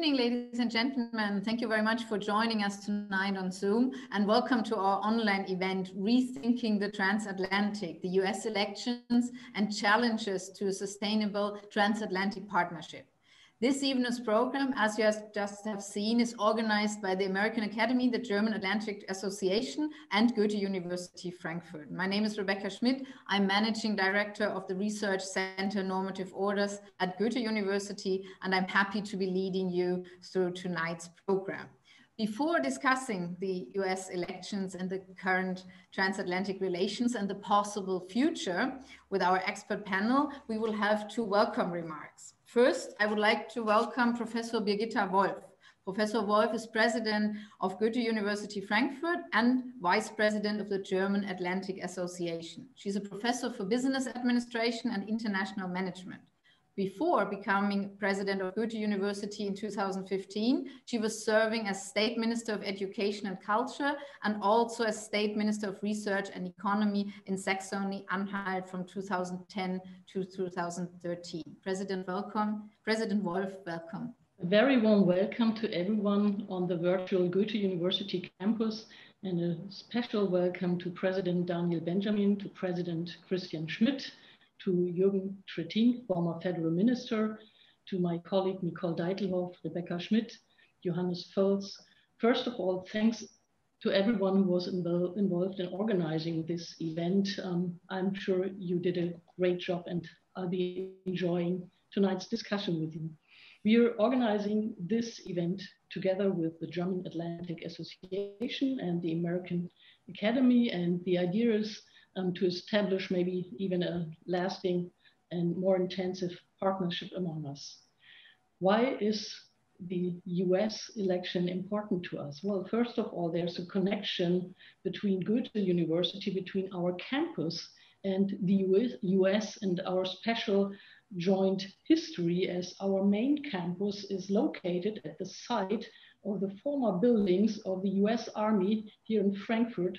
evening, ladies and gentlemen. Thank you very much for joining us tonight on Zoom, and welcome to our online event, Rethinking the Transatlantic, the US elections and challenges to a sustainable transatlantic partnership. This evening's program, as you just have seen, is organized by the American Academy, the German Atlantic Association, and Goethe-University, Frankfurt. My name is Rebecca Schmidt. I'm Managing Director of the Research Center Normative Orders at Goethe-University, and I'm happy to be leading you through tonight's program. Before discussing the US elections and the current transatlantic relations and the possible future with our expert panel, we will have two welcome remarks. First, I would like to welcome Professor Birgitta Wolff. Professor Wolff is President of Goethe-University Frankfurt and Vice President of the German Atlantic Association. She's a professor for business administration and international management. Before becoming president of Goethe-University in 2015, she was serving as State Minister of Education and Culture and also as State Minister of Research and Economy in Saxony-Anhalt from 2010 to 2013. President Wolff, welcome. A very warm welcome to everyone on the virtual Goethe-University campus, and a special welcome to President Daniel Benjamin, to President Christian Schmidt, to Jürgen Trittin, former federal minister, to my colleague Nicole Deitelhoff, Rebecca Schmidt, Johannes Völz. First of all, thanks to everyone who was involved in organizing this event. I'm sure you did a great job, and I'll be enjoying tonight's discussion with you. We are organizing this event together with the German Atlantic Association and the American Academy, and the idea is to establish maybe even a lasting and more intensive partnership among us. Why is the US election important to us? Well, first of all, there's a connection between Goethe-University, between our campus and the US, and our special joint history, as our main campus is located at the site of the former buildings of the US Army here in Frankfurt,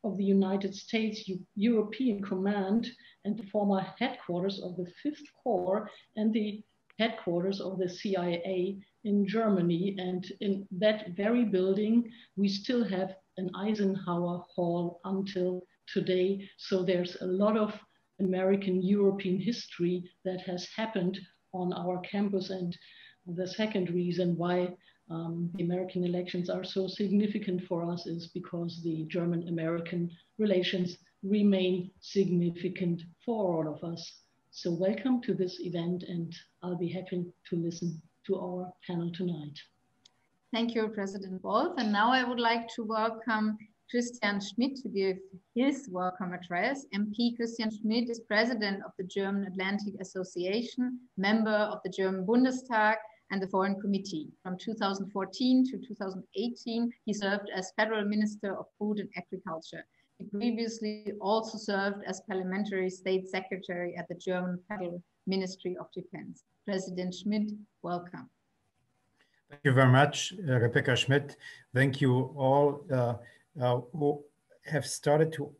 of the United States European Command, and the former headquarters of the 5th Corps and the headquarters of the CIA in Germany. And in that very building, we still have an Eisenhower Hall until today. So there's a lot of American European history that has happened on our campus. And the second reason why the American elections are so significant for us is because the German-American relations remain significant for all of us. So welcome to this event, and I'll be happy to listen to our panel tonight. Thank you, President Wolff. And now I would like to welcome Christian Schmidt to give his welcome address. MP Christian Schmidt is President of the German Atlantic Association, member of the German Bundestag, and the Foreign Committee. From 2014 to 2018, he served as Federal Minister of Food and Agriculture. He previously also served as Parliamentary State Secretary at the German Federal Ministry of Defense. President Schmidt, welcome. Thank you very much, Rebecca Schmidt. Thank you all who have started to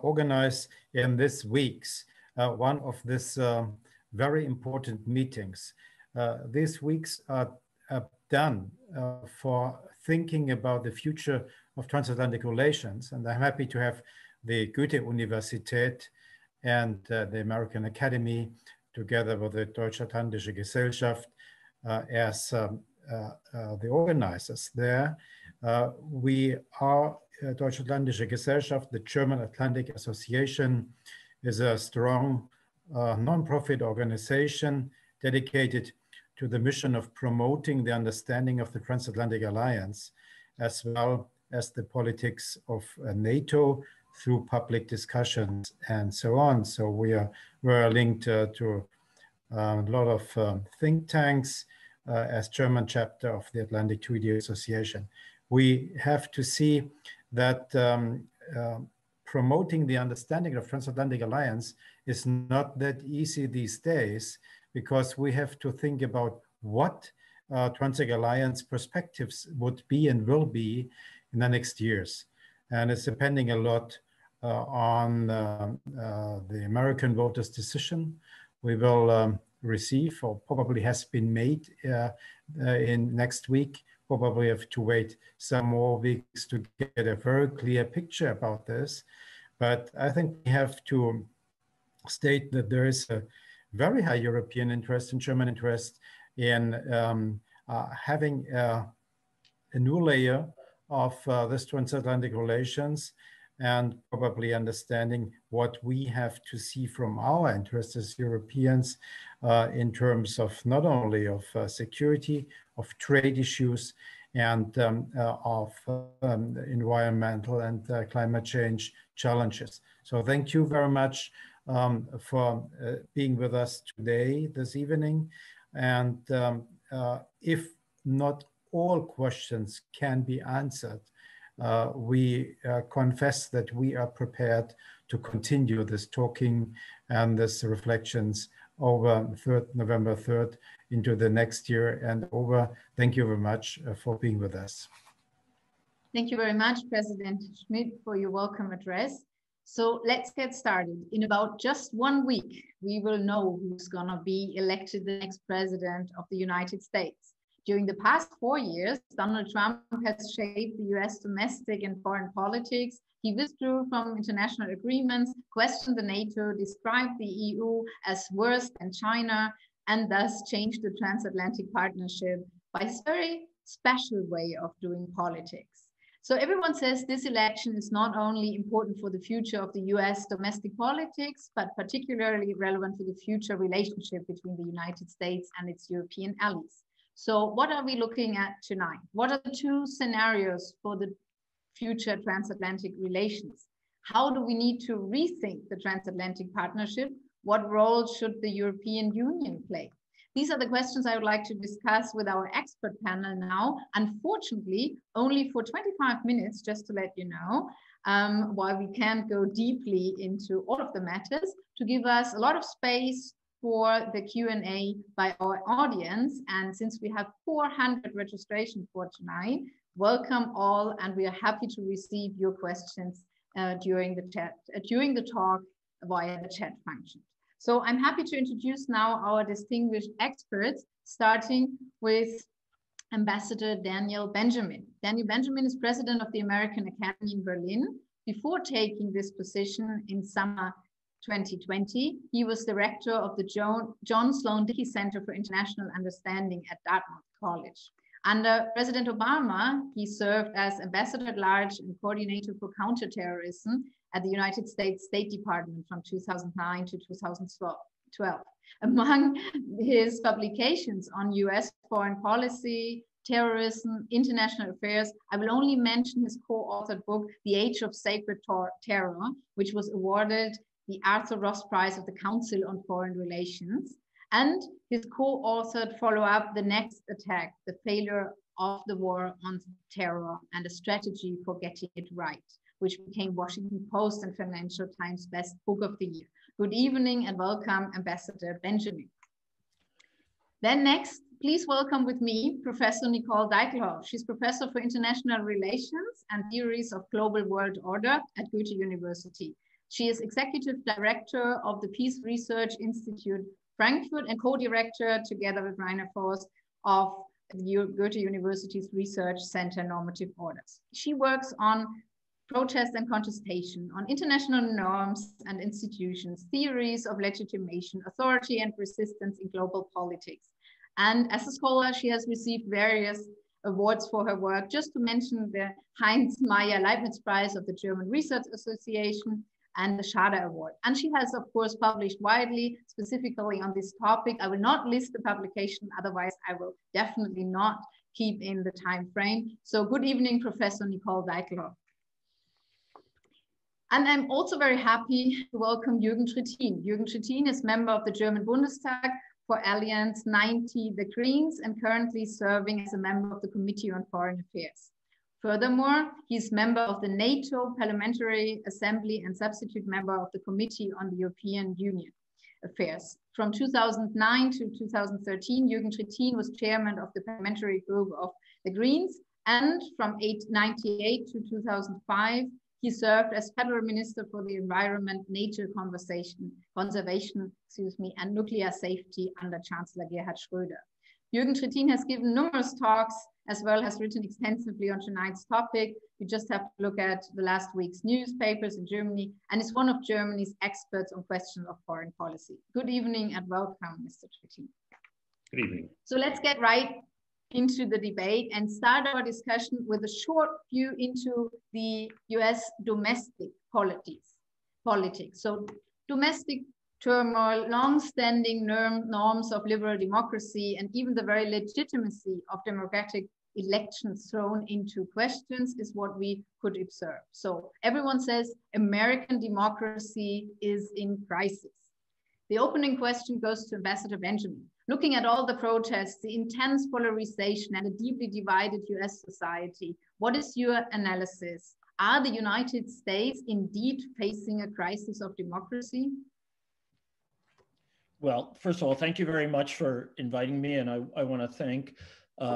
organize in this week's one of these very important meetings. These weeks are done for thinking about the future of transatlantic relations, and I'm happy to have the Goethe-Universität and the American Academy together with the Transatlantische Gesellschaft as the organizers there. We are Transatlantische Gesellschaft, the German Atlantic Association, is a strong non-profit organization dedicated to the mission of promoting the understanding of the Transatlantic Alliance, as well as the politics of NATO through public discussions and so on. So we're linked to a lot of think tanks as German chapter of the Atlantic Treaty Association. We have to see that promoting the understanding of Transatlantic Alliance is not that easy these days, because we have to think about what Transatlantic Alliance perspectives would be and will be in the next years. And it's depending a lot on the American voters' decision. We will receive, or probably has been made in next week. Probably have to wait some more weeks to get a very clear picture about this. But I think we have to state that there is a very high European interest and German interest in having a new layer of this transatlantic relations, and probably understanding what we have to see from our interests as Europeans in terms of not only of security, of trade issues, and of environmental and climate change challenges. So thank you very much for being with us today, this evening. And if not all questions can be answered, we confess that we are prepared to continue this talking and this reflections over November 3rd into the next year and over. Thank you very much for being with us. Thank you very much, President Schmidt, for your welcome address. So let's get started. In about just 1 week, we will know who's going to be elected the next president of the United States. During the past 4 years, Donald Trump has shaped the US domestic and foreign politics. He withdrew from international agreements, questioned the NATO, described the EU as worse than China, and thus changed the transatlantic partnership by his very special way of doing politics. So everyone says this election is not only important for the future of the US domestic politics, but particularly relevant for the future relationship between the United States and its European allies. So what are we looking at tonight? What are the two scenarios for the future transatlantic relations? How do we need to rethink the transatlantic partnership? What role should the European Union play? These are the questions I would like to discuss with our expert panel now. Unfortunately, only for 25 minutes, just to let you know, while we can't go deeply into all of the matters, to give us a lot of space for the Q&A by our audience. And since we have 400 registrations for tonight, welcome all, and we are happy to receive your questions during the talk via the chat function. So I'm happy to introduce now our distinguished experts, starting with Ambassador Daniel Benjamin. Daniel Benjamin is president of the American Academy in Berlin. Before taking this position in summer 2020, he was director of the John Sloan Dickey Center for International Understanding at Dartmouth College. Under President Obama, he served as ambassador at large and coordinator for counterterrorism at the United States State Department from 2009 to 2012. Among his publications on US foreign policy, terrorism, international affairs, I will only mention his co-authored book, The Age of Sacred Terror, which was awarded the Arthur Ross Prize of the Council on Foreign Relations, and his co-authored follow-up, The Next Attack, The Failure of the War on Terror and a Strategy for Getting It Right, which became Washington Post and Financial Times Best Book of the Year. Good evening and welcome, Ambassador Benjamin. Then next, please welcome with me, Professor Nicole Deitelhoff. She's Professor for International Relations and Theories of Global World Order at Goethe-University. She is Executive Director of the Peace Research Institute Frankfurt and co-director, together with Rainer Forst, of Goethe-University's Research Center Normative Orders. She works on protest and contestation, on international norms and institutions, theories of legitimation, authority and resistance in global politics. And as a scholar, she has received various awards for her work, just to mention the Heinz Meyer Leibniz Prize of the German Research Association and the Schade Award. And she has, of course, published widely, specifically on this topic. I will not list the publication, otherwise I will definitely not keep in the time frame. So good evening, Professor Nicole Deitelhoff. And I'm also very happy to welcome Jürgen Trittin. Jürgen Trittin is member of the German Bundestag for Alliance 90, the Greens, and currently serving as a member of the Committee on Foreign Affairs. Furthermore, he's member of the NATO Parliamentary Assembly and substitute member of the Committee on the European Union Affairs. From 2009 to 2013, Jürgen Trittin was chairman of the parliamentary group of the Greens, and from 1998 to 2005, He served as Federal Minister for the Environment, Nature Conservation, and Nuclear Safety under Chancellor Gerhard Schröder. Jürgen Trittin has given numerous talks, as well as written extensively on tonight's topic. You just have to look at the last week's newspapers in Germany, and is one of Germany's experts on questions of foreign policy. Good evening and welcome, Mr. Trittin. Good evening. So let's get right into the debate and start our discussion with a short view into the US domestic politics. So domestic turmoil, long-standing norms of liberal democracy, and even the very legitimacy of democratic elections thrown into questions is what we could observe. So everyone says American democracy is in crisis. The opening question goes to Ambassador Benjamin. Looking at all the protests, the intense polarization, and a deeply divided US society, what is your analysis? Are the United States indeed facing a crisis of democracy? Well, first of all, thank you very much for inviting me. And I want to thank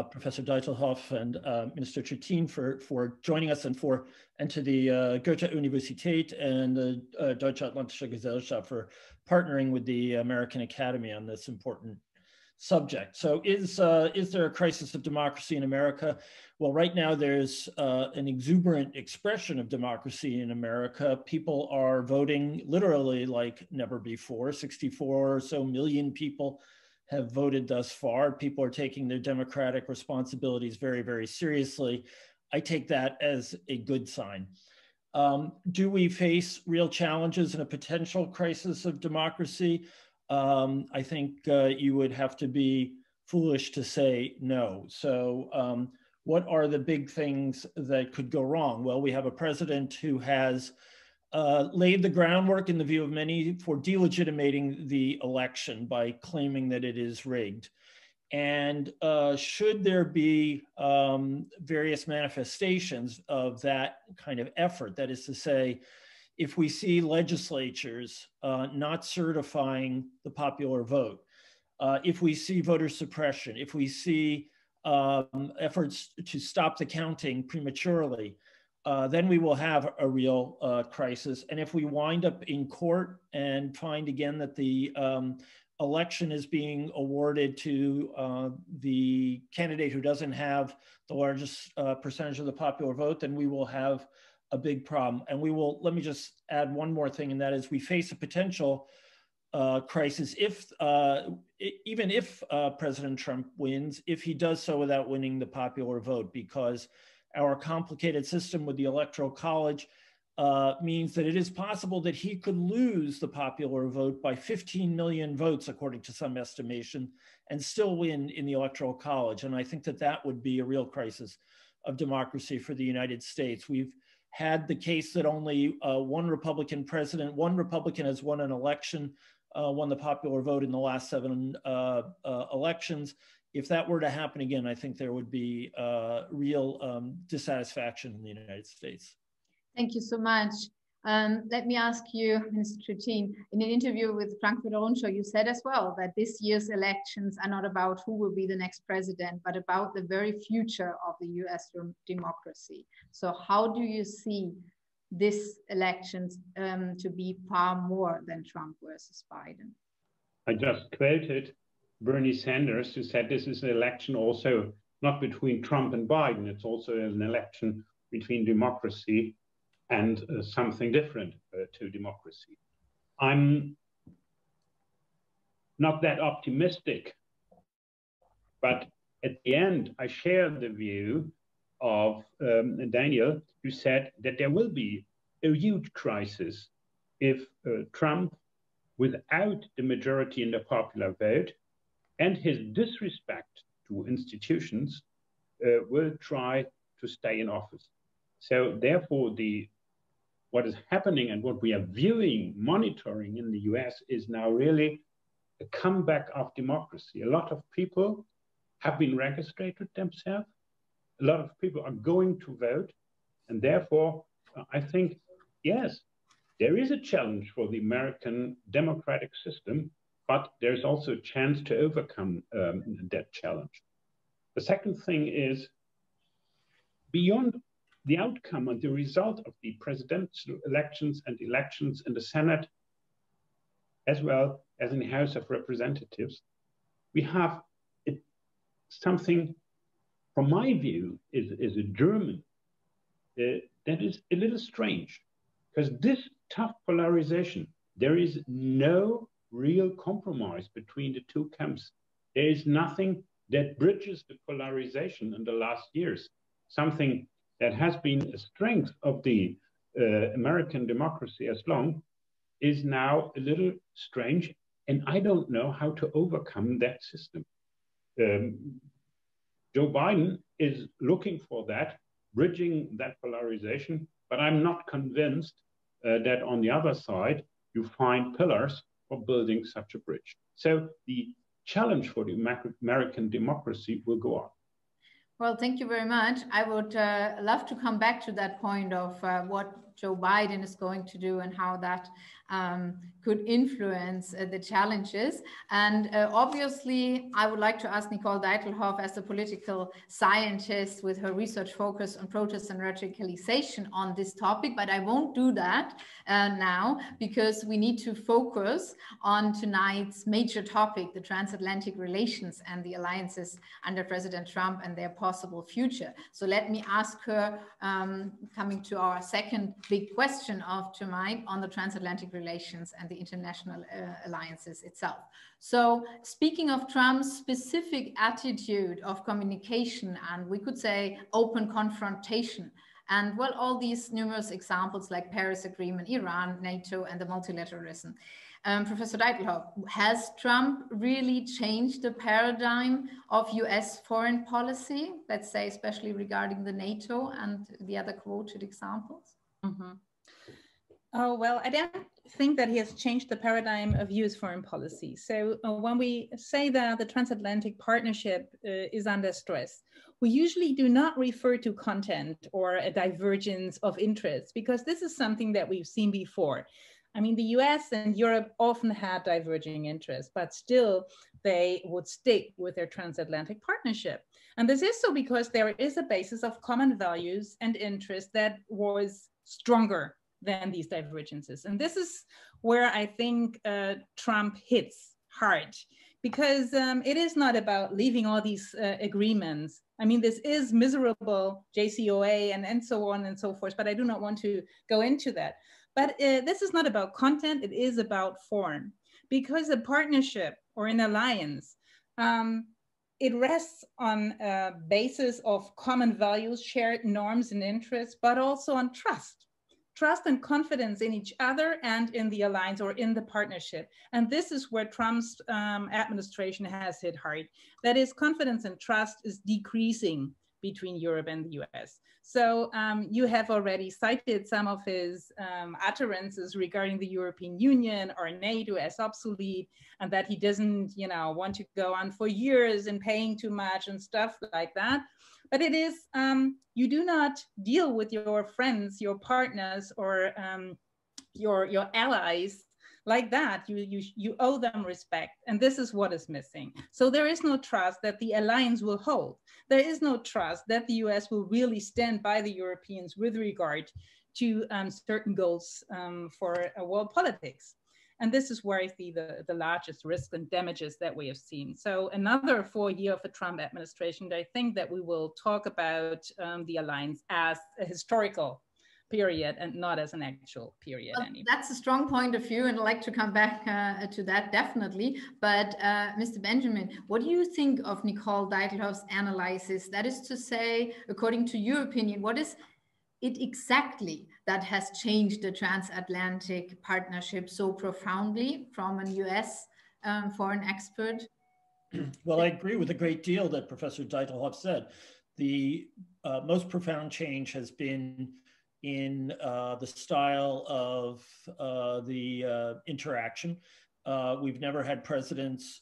Professor Deitelhoff and Minister Trittin for joining us, and to the Goethe-University and the Transatlantic Gesellschaft for partnering with the American Academy on this important subject. So is there a crisis of democracy in America? Well, right now there's an exuberant expression of democracy in America. People are voting literally like never before. 64 or so million people have voted thus far. People are taking their democratic responsibilities very, very seriously. I take that as a good sign. Do we face real challenges and a potential crisis of democracy? I think you would have to be foolish to say no. So what are the big things that could go wrong? Well, we have a president who has laid the groundwork, in the view of many, for delegitimating the election by claiming that it is rigged. And should there be various manifestations of that kind of effort, that is to say, if we see legislatures not certifying the popular vote, if we see voter suppression, if we see efforts to stop the counting prematurely, then we will have a real crisis. And if we wind up in court and find again that the election is being awarded to the candidate who doesn't have the largest percentage of the popular vote, then we will have a big problem. And let me just add one more thing, and that is we face a potential crisis even if President Trump wins, if he does so without winning the popular vote, because our complicated system with the Electoral College means that it is possible that he could lose the popular vote by 15 million votes, according to some estimation, and still win in the Electoral College. And I think that that would be a real crisis of democracy for the United States. We've had the case that only one Republican has won an election, won the popular vote in the last 7 elections. If that were to happen again, I think there would be real dissatisfaction in the United States. Thank you so much. Let me ask you, Mr. Trittin, in an interview with Frankfurt Rundschau, you said as well that this year's elections are not about who will be the next president, but about the very future of the US democracy. So how do you see this elections to be far more than Trump versus Biden? I just quoted Bernie Sanders, who said this is an election also not between Trump and Biden, it's also an election between democracy and something different to democracy. I'm not that optimistic, but at the end, I share the view of Daniel, who said that there will be a huge crisis if Trump, without the majority in the popular vote and his disrespect to institutions, will try to stay in office. So therefore, what is happening and what we are viewing, monitoring in the US is now really a comeback of democracy. A lot of people have been registered themselves. A lot of people are going to vote. And therefore, I think, yes, there is a challenge for the American democratic system, but there's also a chance to overcome that challenge. The second thing is, beyond the outcome and the result of the presidential elections and elections in the Senate, as well as in the House of Representatives, we have something, from my view, is a German that is a little strange, because this tough polarization, there is no real compromise between the two camps. There is nothing that bridges the polarization in the last years, something that has been a strength of the American democracy as long, is now a little strange, and I don't know how to overcome that system. Joe Biden is looking for that, bridging that polarization, but I'm not convinced that on the other side, you find pillars for building such a bridge. So the challenge for the American democracy will go on. Well, thank you very much. I would love to come back to that point of what Joe Biden is going to do and how that could influence the challenges. And obviously, I would like to ask Nicole Deitelhoff, as a political scientist with her research focus on protest and radicalization, on this topic, but I won't do that now, because we need to focus on tonight's major topic, the transatlantic relations and the alliances under President Trump and their possible future. So let me ask her, coming to our second big question of tonight, on the transatlantic relations and the international alliances itself. So speaking of Trump's specific attitude of communication, and we could say open confrontation, and well, all these numerous examples like Paris Agreement, Iran, NATO, and the multilateralism. Professor Deitelhoff, has Trump really changed the paradigm of US foreign policy, let's say, especially regarding the NATO and the other quoted examples? Mm-hmm. Oh, well, I don't think that he has changed the paradigm of US foreign policy. So when we say that the transatlantic partnership is under stress, we usually do not refer to content or a divergence of interests, because this is something that we've seen before. I mean, the US and Europe often had diverging interests, but still they would stick with their transatlantic partnership. And this is so because there is a basis of common values and interests that was stronger than these divergences. And this is where I think Trump hits hard, because it is not about leaving all these agreements. I mean, this is miserable, JCPOA and so on and so forth, but I do not want to go into that. But this is not about content, it is about form, because a partnership or an alliance, it rests on a basis of common values, shared norms and interests, but also on trust and confidence in each other and in the alliance or in the partnership. And this is where Trump's administration has hit hard. That is, confidence and trust is decreasing between Europe and the US. So you have already cited some of his utterances regarding the European Union or NATO as obsolete, and that he doesn't, want to go on for years and paying too much and stuff like that. But it is, you do not deal with your friends, your partners, or your allies like that. You owe them respect, and this is what is missing. So there is no trust that the alliance will hold. There is no trust that the US will really stand by the Europeans with regard to certain goals for world politics. And this is where I see the largest risk and damages that we have seen. So another 4 years of the Trump administration, I think that we will talk about the alliance as a historical period and not as an actual period anymore. That's a strong point of view, and I'd like to come back to that definitely. But Mr. Benjamin, what do you think of Nicole Deitelhoff's analysis? That is to say, according to your opinion, what is it exactly that has changed the transatlantic partnership so profoundly from an US foreign expert? Well, I agree with a great deal that Professor Deitelhoff said. The most profound change has been in the style of the interaction. We've never had presidents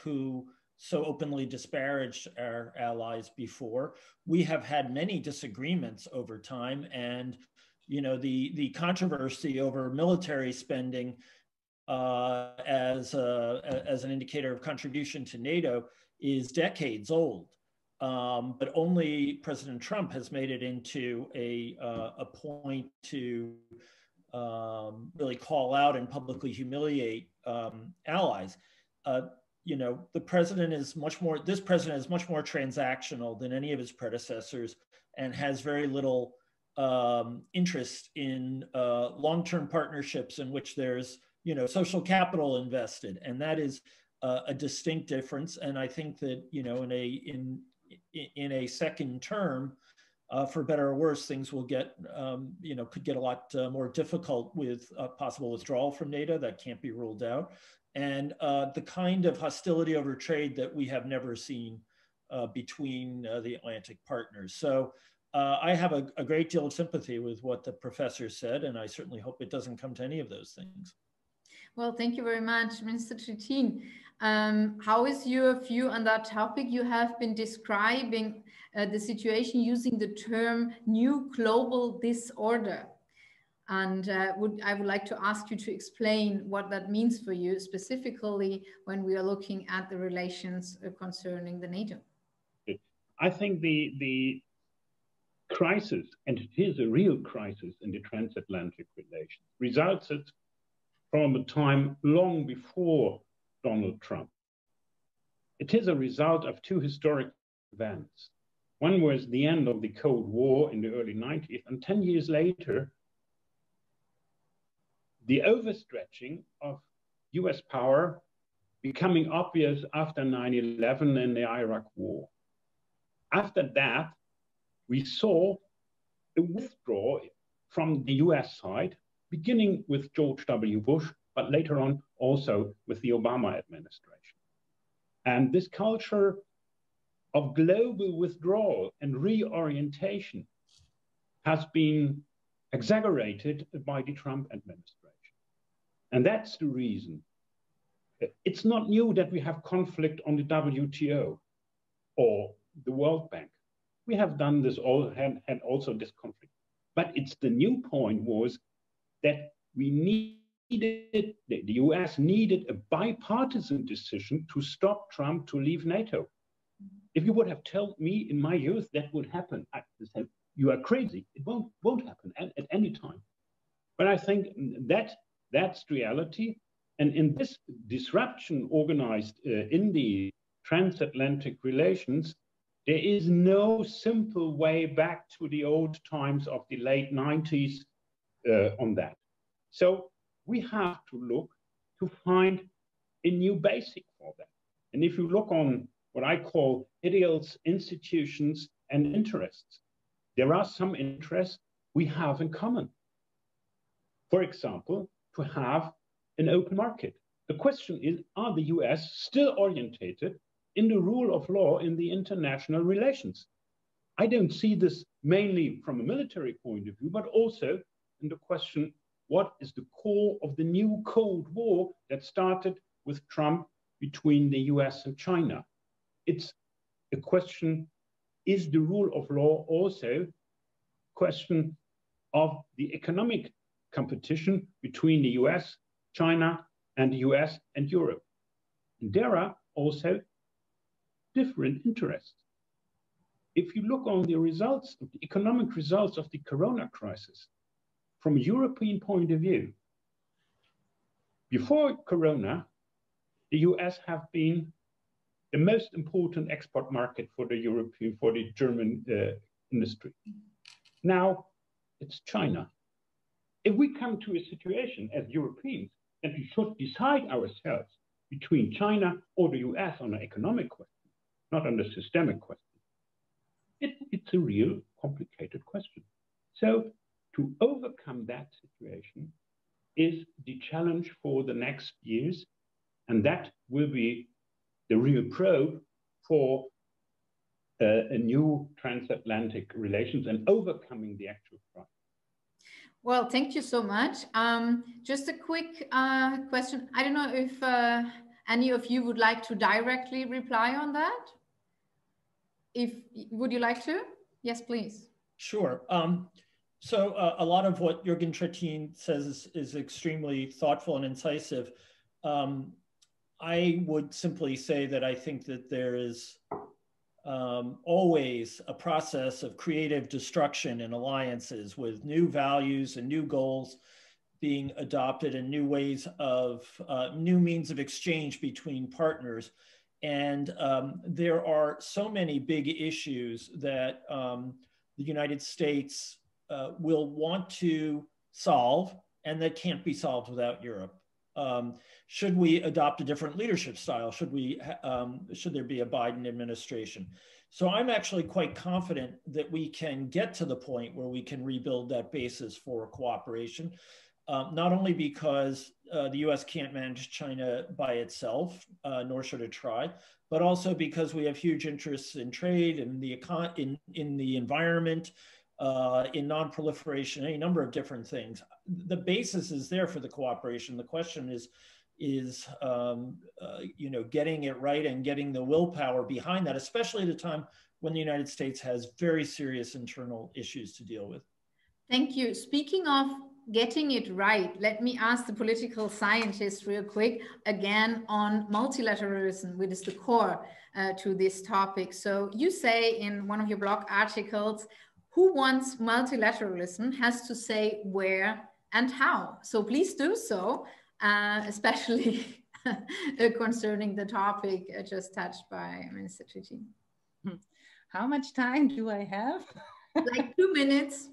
who so openly disparaged our allies before. We have had many disagreements over time, and the controversy over military spending as an indicator of contribution to NATO is decades old. but only President Trump has made it into a point to really call out and publicly humiliate allies. You know, this president is much more transactional than any of his predecessors, and has very little interest in long-term partnerships in which there's, you know, social capital invested, and that is a distinct difference. And I think that, you know, in a second term, for better or worse, things will get, you know, could get a lot more difficult with possible withdrawal from NATO. That can't be ruled out. And the kind of hostility over trade that we have never seen between the Atlantic partners. So I have a great deal of sympathy with what the professor said, and I certainly hope it doesn't come to any of those things. Well, thank you very much, Mr. Trittin. How is your view on that topic? You have been describing the situation using the term new global disorder. And I would like to ask you to explain what that means for you, specifically when we are looking at the relations concerning the NATO. I think the crisis, and it is a real crisis in the transatlantic relations, resulted from a time long before Donald Trump. It is a result of two historic events. One was the end of the Cold War in the early 90s, and 10 years later, the overstretching of US power becoming obvious after 9/11 and the Iraq War. After that, we saw a withdrawal from the US side, beginning with George W. Bush, but later on also with the Obama administration. And this culture of global withdrawal and reorientation has been exaggerated by the Trump administration. And that's the reason. It's not new that we have conflict on the WTO or the World Bank. We have done this all, had also this conflict. But it's the new point was that we needed, the US needed a bipartisan decision to stop Trump to leave NATO. If you would have told me in my youth that would happen, I would say, you are crazy. It won't happen at any time. But I think that's reality. And in this disruption organized in the transatlantic relations, there is no simple way back to the old times of the late 90s on that. So we have to look to find a new basic for that. And if you look on what I call ideals, institutions, and interests, there are some interests we have in common. For example, to have an open market. The question is, are the US still orientated in the rule of law in the international relations? I don't see this mainly from a military point of view, but also in the question, what is the core of the new Cold War that started with Trump between the US and China? It's a question, is the rule of law also a question of the economic competition between the US, China, and the US and Europe? And there are also different interests. If you look on the results, the economic results of the Corona crisis, from a European point of view, before Corona, the US have been the most important export market for the German industry. Now it's China. If we come to a situation as Europeans that we should decide ourselves between China or the US on an economic question, not on the systemic question, it's a real complicated question. So to overcome that situation is the challenge for the next years, and that will be the real probe for a new transatlantic relations and overcoming the actual crisis. Well, thank you so much. Just a quick question. I don't know if any of you would like to directly reply on that. Would you like to? Yes, please. Sure. So a lot of what Jürgen Trittin says is extremely thoughtful and incisive. I would simply say that I think that there is always a process of creative destruction and alliances with new values and new goals being adopted and new ways of, new means of exchange between partners. And there are so many big issues that the United States will want to solve and that can't be solved without Europe. Should we adopt a different leadership style? Should there be a Biden administration? So I'm actually quite confident that we can get to the point where we can rebuild that basis for cooperation, not only because the US can't manage China by itself, nor should it try, but also because we have huge interests in trade, in the environment, in non-proliferation, any number of different things. The basis is there for the cooperation. The question is getting it right and getting the willpower behind that, especially at a time when the United States has very serious internal issues to deal with. Thank you. Speaking of getting it right, let me ask the political scientist real quick again on multilateralism, which is the core to this topic. So you say in one of your blog articles, who wants multilateralism has to say where and how. So please do so, especially concerning the topic just touched by Minister Trittin. How much time do I have? Like 2 minutes.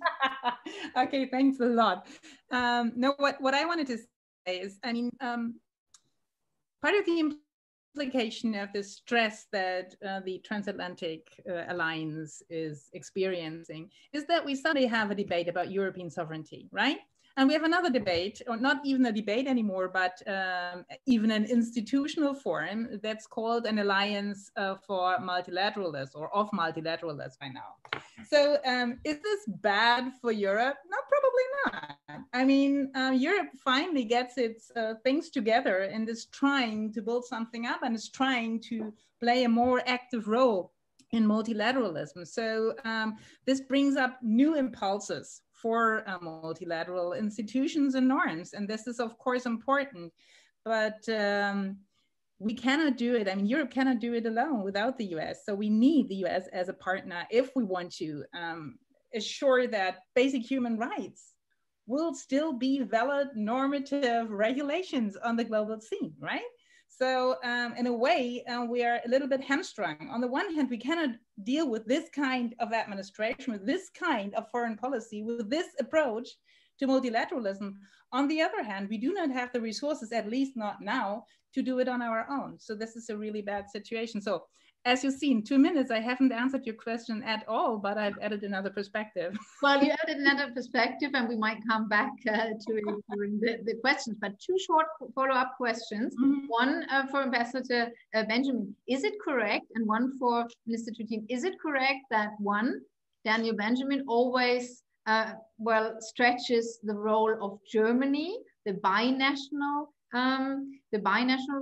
Okay, thanks a lot. No, what I wanted to say is, I mean, part of the implication of the stress that the transatlantic alliance is experiencing is that we suddenly have a debate about European sovereignty, right? And we have another debate, or not even a debate anymore, but even an institutional forum that's called an alliance for multilateralism, or of multilateralism by now. So is this bad for Europe? No, probably not. I mean, Europe finally gets its things together and is trying to build something up and is trying to play a more active role in multilateralism. So this brings up new impulses for multilateral institutions and norms. And this is, of course, important. But we cannot do it. I mean, Europe cannot do it alone without the US. So we need the US as a partner if we want to assure that basic human rights will still be valid normative regulations on the global scene, right? So in a way, we are a little bit hamstrung. On the one hand, we cannot deal with this kind of administration, with this kind of foreign policy, with this approach to multilateralism. On the other hand, we do not have the resources, at least not now, to do it on our own. So this is a really bad situation. So as you see, in 2 minutes, I haven't answered your question at all, but I've added another perspective. Well, you added another perspective, and we might come back to it during the questions, but 2 short follow-up questions. Mm-hmm. One for Ambassador Benjamin. Is it correct, and one for Minister Trittin, is it correct that one, Daniel Benjamin, always stretches the role of Germany, the binational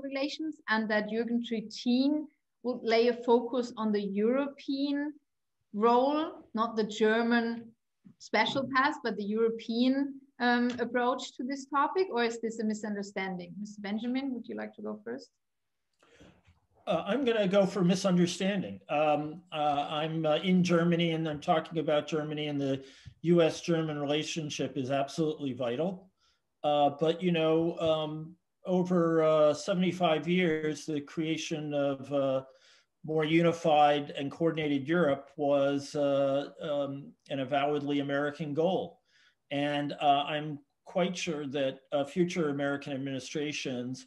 relations, and that Jürgen Trittin would lay a focus on the European role, not the German special path, but the European approach to this topic? Or is this a misunderstanding? Mr. Benjamin, would you like to go first? I'm going to go for misunderstanding. I'm in Germany, and I'm talking about Germany, and the US-German relationship is absolutely vital. But, you know, over 75 years, the creation of more unified and coordinated Europe was an avowedly American goal. And I'm quite sure that future American administrations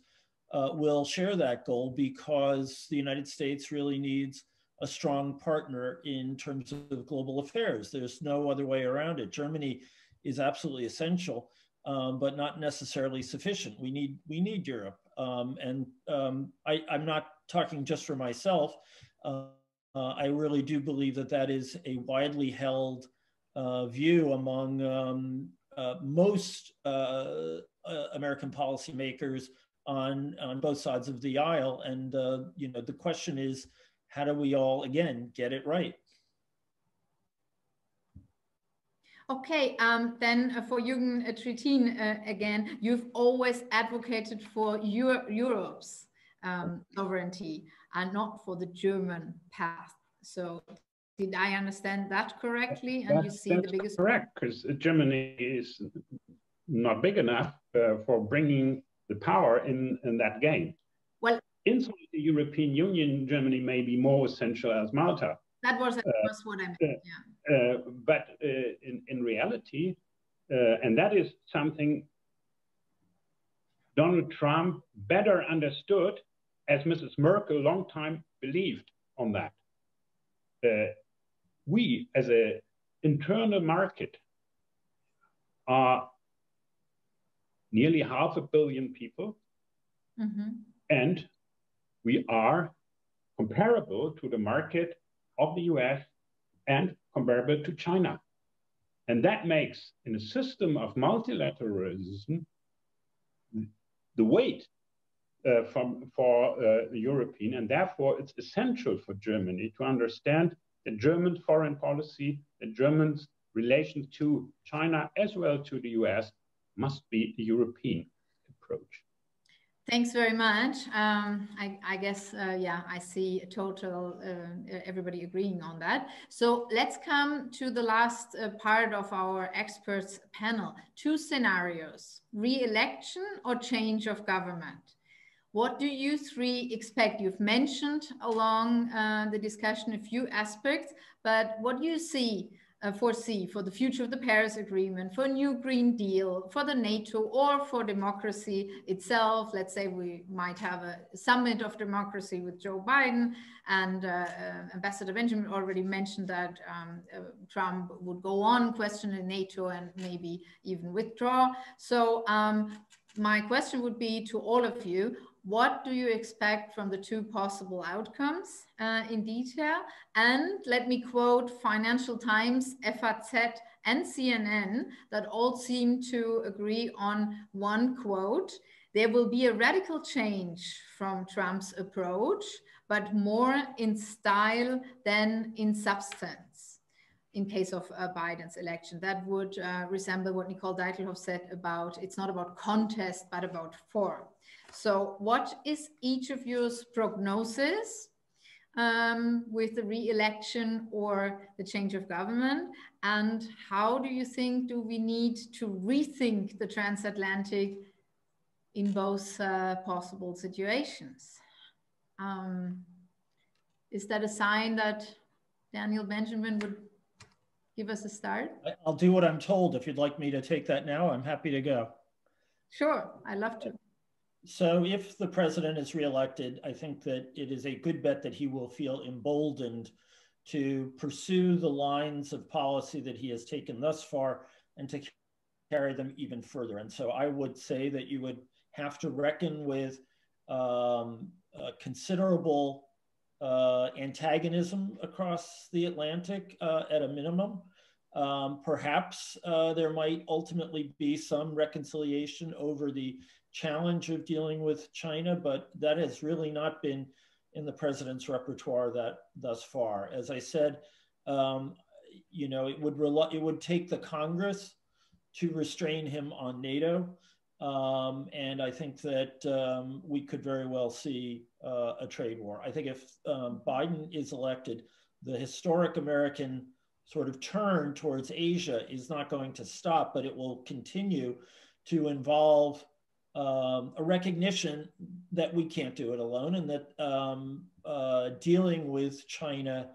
will share that goal, because the United States really needs a strong partner in terms of global affairs. There's no other way around it. Germany is absolutely essential, but not necessarily sufficient. We need Europe. I'm not talking just for myself. I really do believe that that is a widely held view among most American policymakers on both sides of the aisle. And you know, the question is, how do we all, again, get it right? Okay, then for Jürgen Trittin again, you've always advocated for Europe's sovereignty and not for the German path. So did I understand that correctly? And you see the biggest... Correct, because Germany is not big enough for bringing the power in that game. Well, inside the European Union, Germany may be more essential as Malta. That was what I meant, yeah. But in reality, and that is something Donald Trump better understood, as Mrs. Merkel a long time believed on that. We, as an internal market, are nearly 500 million people, and we are comparable to the market of the US and comparable to China. And that makes, in a system of multilateralism, the weight for the European, and therefore it's essential for Germany to understand the German foreign policy, the German's relation to China as well to the US must be a European approach. Thanks very much. I guess, yeah, I see a total, everybody agreeing on that. So let's come to the last part of our experts panel. 2 scenarios, re-election or change of government. What do you 3 expect? You've mentioned along the discussion a few aspects, but what do you foresee for the future of the Paris Agreement, for a new Green Deal, for the NATO, or for democracy itself? Let's say we might have a summit of democracy with Joe Biden, and Ambassador Benjamin already mentioned that Trump would go on questioning NATO and maybe even withdraw. So my question would be to all of you, what do you expect from the 2 possible outcomes in detail? And let me quote Financial Times, FAZ, and CNN that all seem to agree on one quote. There will be a radical change from Trump's approach, but more in style than in substance in case of Biden's election. That would resemble what Nicole Deitelhoff said about, it's not about contest, but about form. So what is each of your prognosis with the re-election or the change of government? And how do you think do we need to rethink the transatlantic in both possible situations? Is that a sign that Daniel Benjamin would give us a start? I'll do what I'm told. If you'd like me to take that now, I'm happy to go. Sure, I'd love to. So if the president is reelected, I think that it is a good bet that he will feel emboldened to pursue the lines of policy that he has taken thus far and to carry them even further. And so I would say that you would have to reckon with considerable antagonism across the Atlantic at a minimum. Perhaps there might ultimately be some reconciliation over the challenge of dealing with China, but that has really not been in the president's repertoire that thus far. As I said, you know, it would take the Congress to restrain him on NATO. And I think that we could very well see a trade war. I think if Biden is elected, the historic American sort of turn towards Asia is not going to stop, but it will continue to involve a recognition that we can't do it alone, and that dealing with China,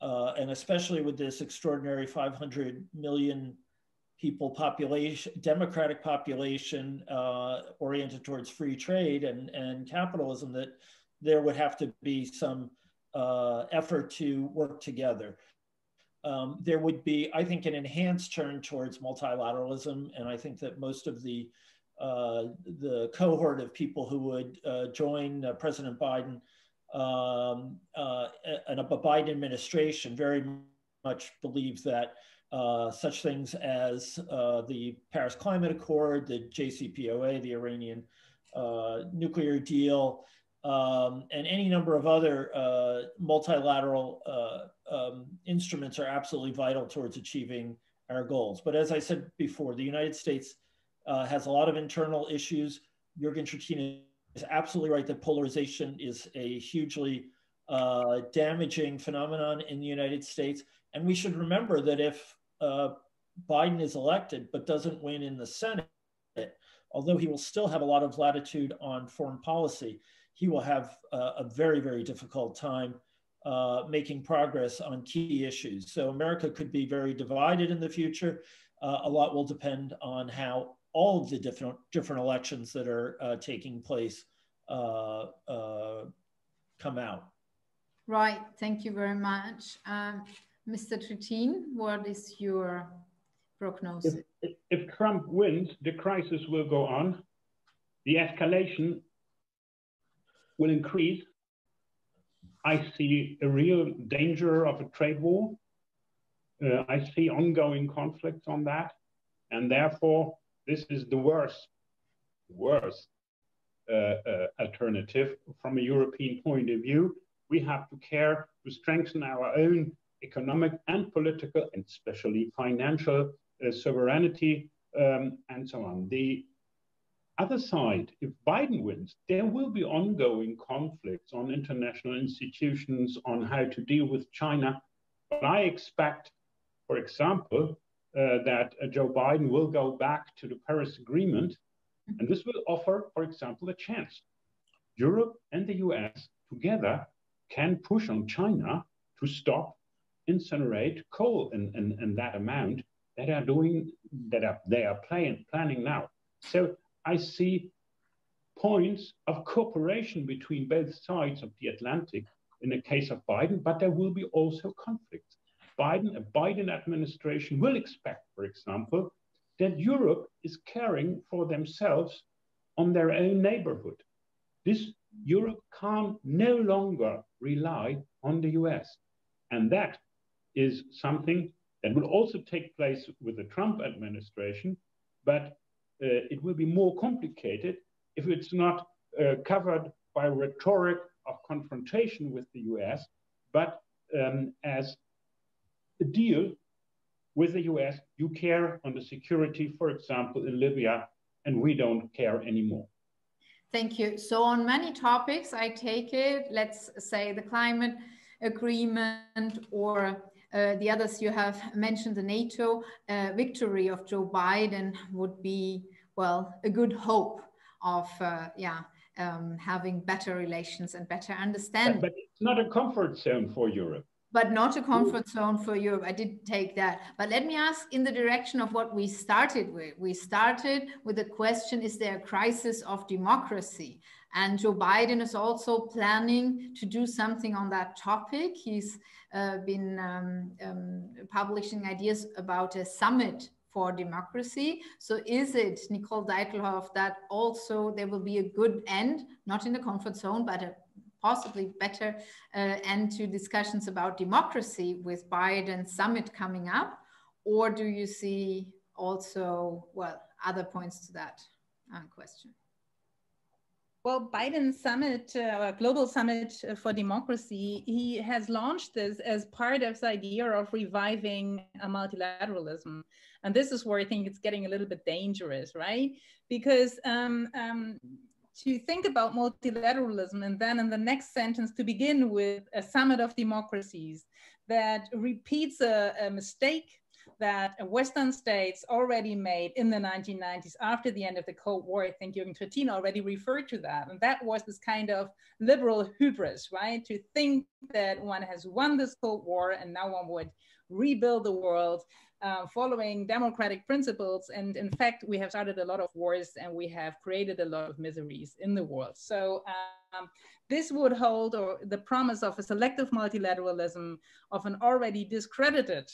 and especially with this extraordinary 500 million people population, democratic population oriented towards free trade and capitalism, that there would have to be some effort to work together. There would be, I think, an enhanced turn towards multilateralism, and I think that most of the cohort of people who would join President Biden and a Biden administration very much believe that such things as the Paris Climate Accord, the JCPOA, the Iranian nuclear deal, and any number of other multilateral instruments are absolutely vital towards achieving our goals. But as I said before, the United States has a lot of internal issues. Jürgen Trittin is absolutely right that polarization is a hugely damaging phenomenon in the United States. And we should remember that if Biden is elected but doesn't win in the Senate, although he will still have a lot of latitude on foreign policy, he will have a very, very difficult time making progress on key issues. So America could be very divided in the future. A lot will depend on how all of the different elections that are taking place come out. Right, thank you very much. Mr. Trittin, what is your prognosis? If Trump wins, the crisis will go on. The escalation will increase. I see a real danger of a trade war. I see ongoing conflicts on that. And therefore, this is the worst alternative from a European point of view. We have to care to strengthen our own economic and political, and especially financial sovereignty, and so on. The other side, if Biden wins, there will be ongoing conflicts on international institutions, on how to deal with China. But I expect, for example, that Joe Biden will go back to the Paris Agreement, and this will offer, for example, a chance. Europe and the US together can push on China to stop incinerate coal in that amount that are doing they are planning now. So I see points of cooperation between both sides of the Atlantic in the case of Biden, but there will be also conflicts. A Biden administration will expect, for example, that Europe is caring for themselves on their own neighborhood. Europe can no longer rely on the US. And that is something that will also take place with the Trump administration, but it will be more complicated if it's not covered by rhetoric of confrontation with the US, but as a deal with the US, you care on the security, for example, in Libya, and we don't care anymore. Thank you. So on many topics, I take it, let's say the climate agreement or the others you have mentioned, the NATO victory of Joe Biden would be, well, a good hope of having better relations and better understanding. But it's not a comfort zone for Europe. But not a comfort zone for Europe. I did take that. But let me ask in the direction of what we started with. We started with the question, is there a crisis of democracy? And Joe Biden is also planning to do something on that topic. He's been publishing ideas about a summit for democracy. So is it, Nicole Deitelhoff, that also there will be a good end, not in the comfort zone, but a possibly better end to discussions about democracy with Biden summit coming up? Or do you see also, well, other points to that question? Well, Biden's summit, Global Summit for Democracy, he has launched this as part of the idea of reviving multilateralism. And this is where I think it's getting a little bit dangerous, right? Because to think about multilateralism and then in the next sentence to begin with a summit of democracies that repeats a mistake that Western states already made in the 1990s after the end of the Cold War. I think Jürgen Trittin already referred to that. And that was this kind of liberal hubris, right? To think that one has won this Cold War and now one would rebuild the world following democratic principles. And in fact, we have started a lot of wars and we have created a lot of miseries in the world. So this would hold or the promise of a selective multilateralism of an already discredited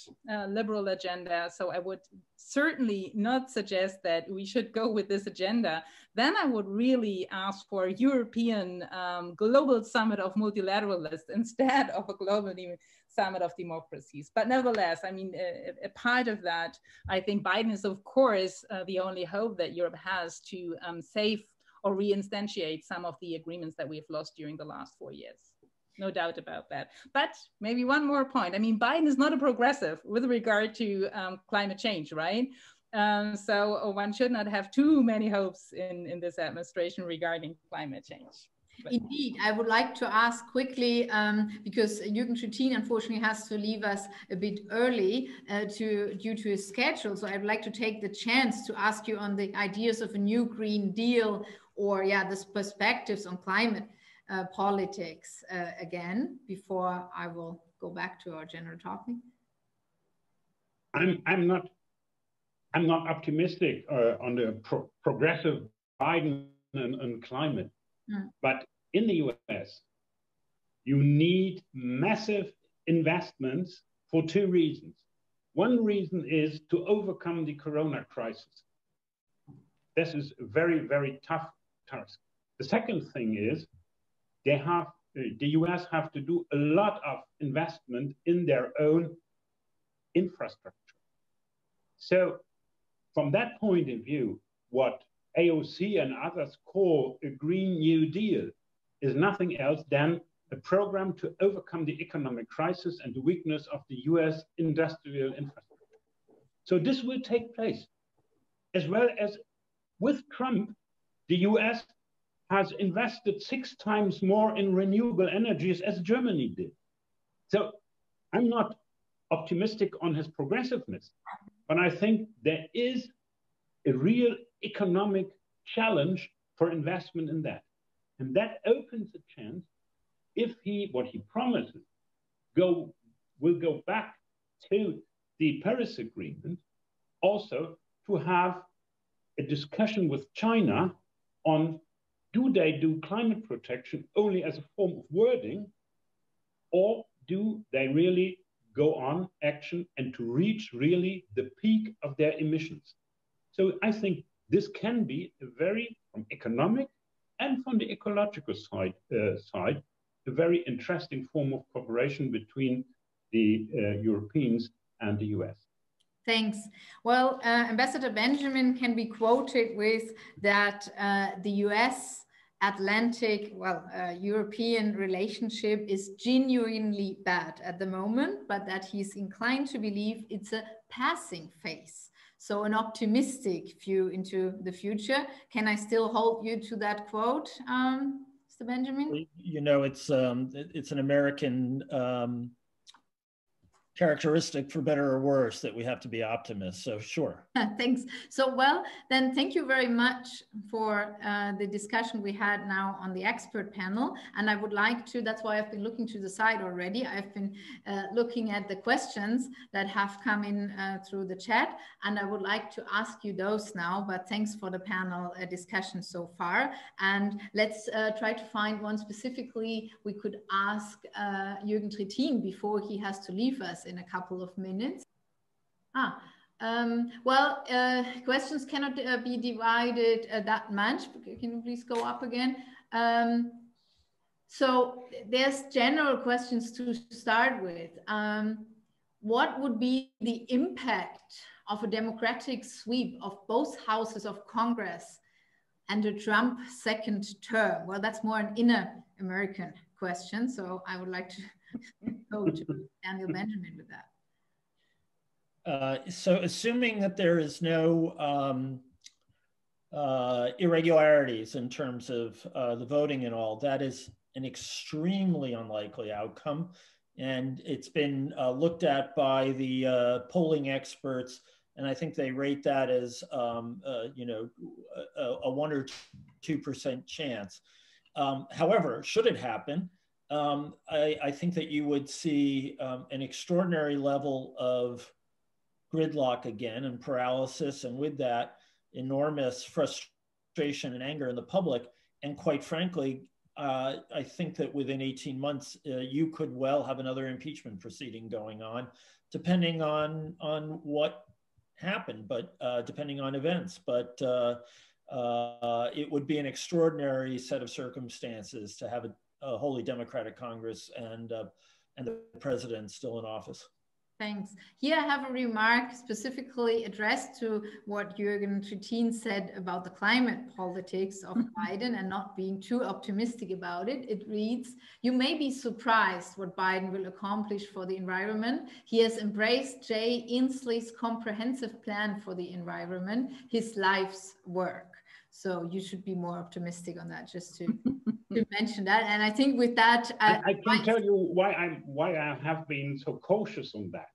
liberal agenda. So I would certainly not suggest that we should go with this agenda. Then I would really ask for a European global summit of multilateralists instead of a global summit of democracies. But nevertheless, I mean, a part of that, I think Biden is, of course, the only hope that Europe has to save or reinstantiate some of the agreements that we've lost during the last 4 years. No doubt about that. But maybe one more point. I mean, Biden is not a progressive with regard to climate change, right? So one should not have too many hopes in this administration regarding climate change. Indeed, I would like to ask quickly, because Jürgen Trittin unfortunately has to leave us a bit early due to his schedule. So I'd like to take the chance to ask you on the ideas of a new Green Deal, or the perspectives on climate politics again, before I will go back to our general topic. I'm not optimistic on the progressive Biden and climate. But in the US, you need massive investments for two reasons. One reason is to overcome the corona crisis. This is a very, very tough task. The second thing is the US have to do a lot of investment in their own infrastructure. So from that point of view, what AOC and others call a Green New Deal is nothing else than a program to overcome the economic crisis and the weakness of the US industrial infrastructure. So this will take place, as well as with Trump, the US has invested 6 times more in renewable energies as Germany did. So I'm not optimistic on his progressiveness, but I think there is a real economic challenge for investment in that. And that opens a chance, if what he promises, will go back to the Paris Agreement, also to have a discussion with China on, do they do climate protection only as a form of wording, or do they really go on action and to reach really the peak of their emissions? So I think this can be a very, from economic and from the ecological side, a very interesting form of cooperation between the Europeans and the US. Thanks. Well, Ambassador Benjamin can be quoted with that the US Atlantic, European relationship is genuinely bad at the moment, but that he's inclined to believe it's a passing phase. So an optimistic view into the future. Can I still hold you to that quote, Mr. Benjamin? You know, it's an American characteristic, for better or worse, that we have to be optimists. So sure. Thanks. So well, then thank you very much for the discussion we had now on the expert panel. And I would like to, that's why I've been looking to the side already. I've been looking at the questions that have come in through the chat. And I would like to ask you those now, but thanks for the panel discussion so far. And let's try to find one specifically we could ask Jürgen Trittin before he has to leave us in a couple of minutes. Questions cannot be divided that much. Can you please go up again? So there's general questions to start with. What would be the impact of a democratic sweep of both houses of Congress and a Trump second term? Well, that's more an inner American question. So I would like to go to Daniel Benjamin with that. So assuming that there is no irregularities in terms of the voting and all, that is an extremely unlikely outcome. And it's been looked at by the polling experts, and I think they rate that as a 1 or 2% chance. However, should it happen, I think that you would see an extraordinary level of gridlock again and paralysis, and with that, enormous frustration and anger in the public. And quite frankly, I think that within 18 months, you could well have another impeachment proceeding going on, depending on what happened, but depending on events. But it would be an extraordinary set of circumstances to have a wholly democratic Congress and the president still in office. Thanks. Here I have a remark specifically addressed to what Jürgen Trittin said about the climate politics of Biden and not being too optimistic about it. It reads, "You may be surprised what Biden will accomplish for the environment. He has embraced Jay Inslee's comprehensive plan for the environment, his life's work." So you should be more optimistic on that, just to mention that. And I think with that, I can tell you why I have been so cautious on that,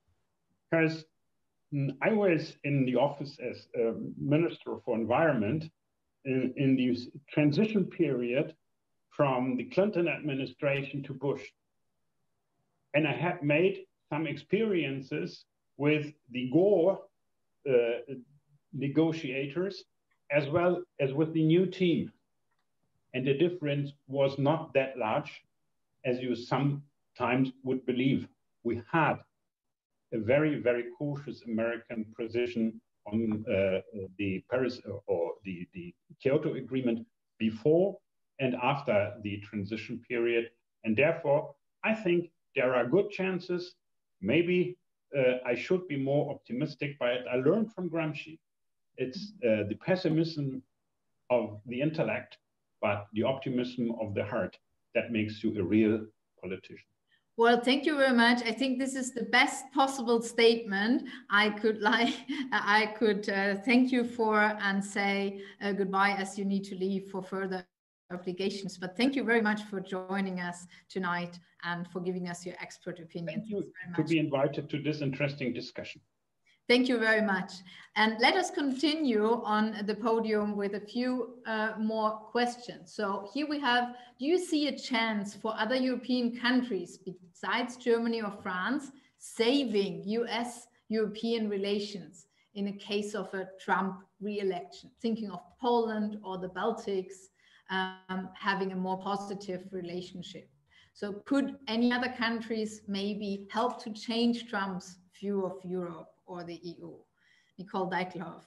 because I was in the office as Minister for Environment in the transition period from the Clinton administration to Bush. And I had made some experiences with the Gore negotiators as well as with the new team. And the difference was not that large as you sometimes would believe. We had a very, very cautious American position on the Paris or the Kyoto Agreement before and after the transition period. And therefore, I think there are good chances. Maybe I should be more optimistic, but I learned from Gramsci. It's the pessimism of the intellect, but the optimism of the heart that makes you a real politician. Well, thank you very much. I think this is the best possible statement I could thank you for and say goodbye, as you need to leave for further obligations. But thank you very much for joining us tonight and for giving us your expert opinion. Thank you to be invited to this interesting discussion. Thank you very much. And let us continue on the podium with a few more questions. So here we have, do you see a chance for other European countries besides Germany or France saving US-European relations in a case of a Trump re-election? Thinking of Poland or the Baltics having a more positive relationship. So could any other countries maybe help to change Trump's view of Europe or the EU? Nicole Deitelhoff.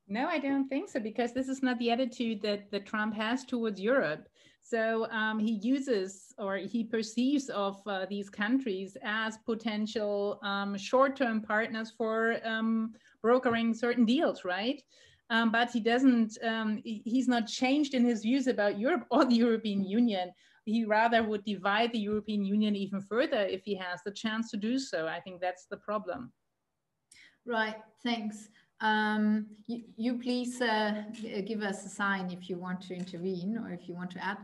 No, I don't think so, because this is not the attitude that Trump has towards Europe. So he uses, or he perceives of these countries as potential short-term partners for brokering certain deals, right? But he doesn't, he's not changed in his views about Europe or the European Union. He rather would divide the European Union even further if he has the chance to do so. I think that's the problem. Right, thanks. You please give us a sign if you want to intervene or if you want to add.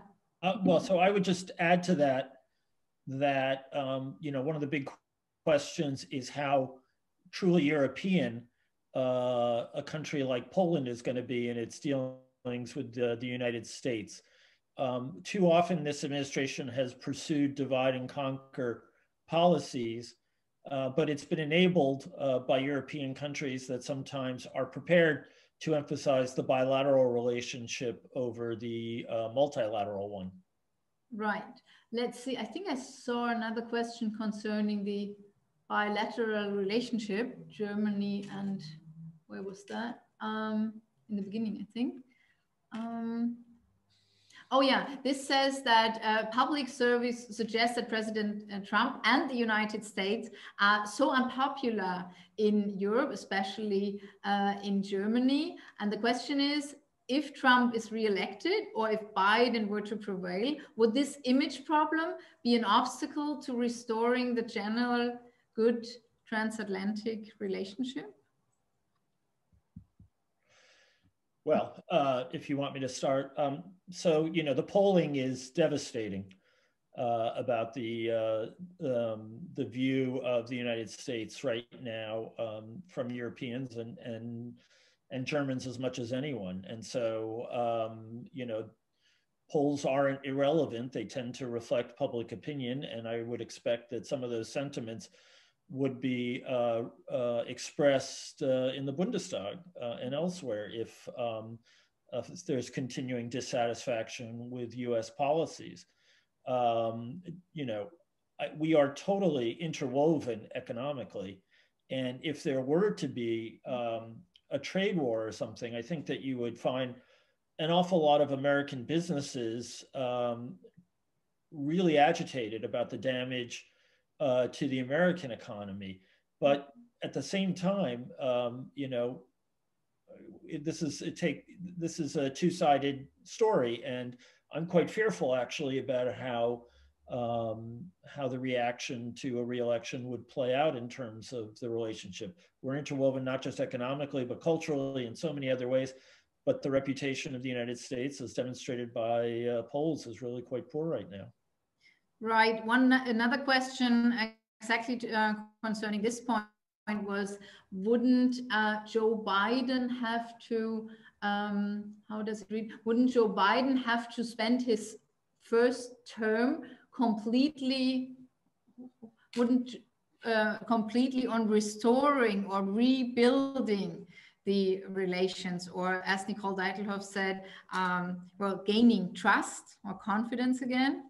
Well, so I would just add to that, you know, one of the big questions is how truly European a country like Poland is going to be in its dealings with the United States. Too often this administration has pursued divide and conquer policies, but it's been enabled by European countries that sometimes are prepared to emphasize the bilateral relationship over the multilateral one. Right. Let's see. I think I saw another question concerning the bilateral relationship, Germany and where was that? In the beginning, I think. Oh yeah, this says that public service suggests that President Trump and the United States are so unpopular in Europe, especially in Germany. And the question is, if Trump is re-elected or if Biden were to prevail, would this image problem be an obstacle to restoring the general good transatlantic relationship? Well, if you want me to start, so you know the polling is devastating about the view of the United States right now from Europeans and Germans as much as anyone, and so you know polls aren't irrelevant; they tend to reflect public opinion, and I would expect that some of those sentiments would be expressed in the Bundestag and elsewhere if there's continuing dissatisfaction with U.S. policies. You know, we are totally interwoven economically, and if there were to be a trade war or something, I think that you would find an awful lot of American businesses really agitated about the damage to the American economy. But at the same time, you know, this is a two-sided story, and I'm quite fearful actually about how the reaction to a re-election would play out in terms of the relationship. We're interwoven not just economically, but culturally in so many other ways. but the reputation of the United States, as demonstrated by polls, is really quite poor right now. Right. Another question exactly concerning this point was, wouldn't Joe Biden have to, how does it read? Wouldn't Joe Biden have to spend his first term completely on restoring or rebuilding the relations, or as Nicole Deitelhoff said, well, gaining trust or confidence again?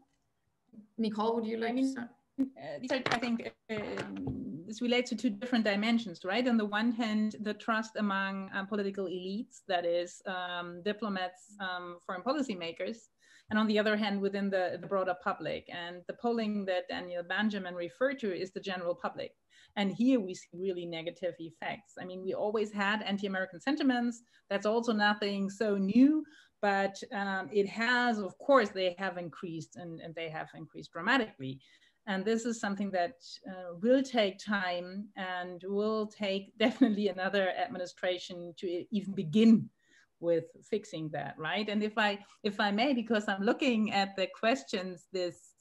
Nicole, would you like to start? I think this relates to two different dimensions, right? On the one hand, the trust among political elites, that is diplomats, foreign policy makers, and on the other hand, within the broader public. And the polling that Daniel Benjamin referred to is the general public. And here we see really negative effects. I mean, we always had anti-American sentiments. That's also nothing so new, but it has, of course, they have increased, and they have increased dramatically. And this is something that will take time and will take definitely another administration to even begin with fixing that, right? And if I may, because I'm looking at the questions, this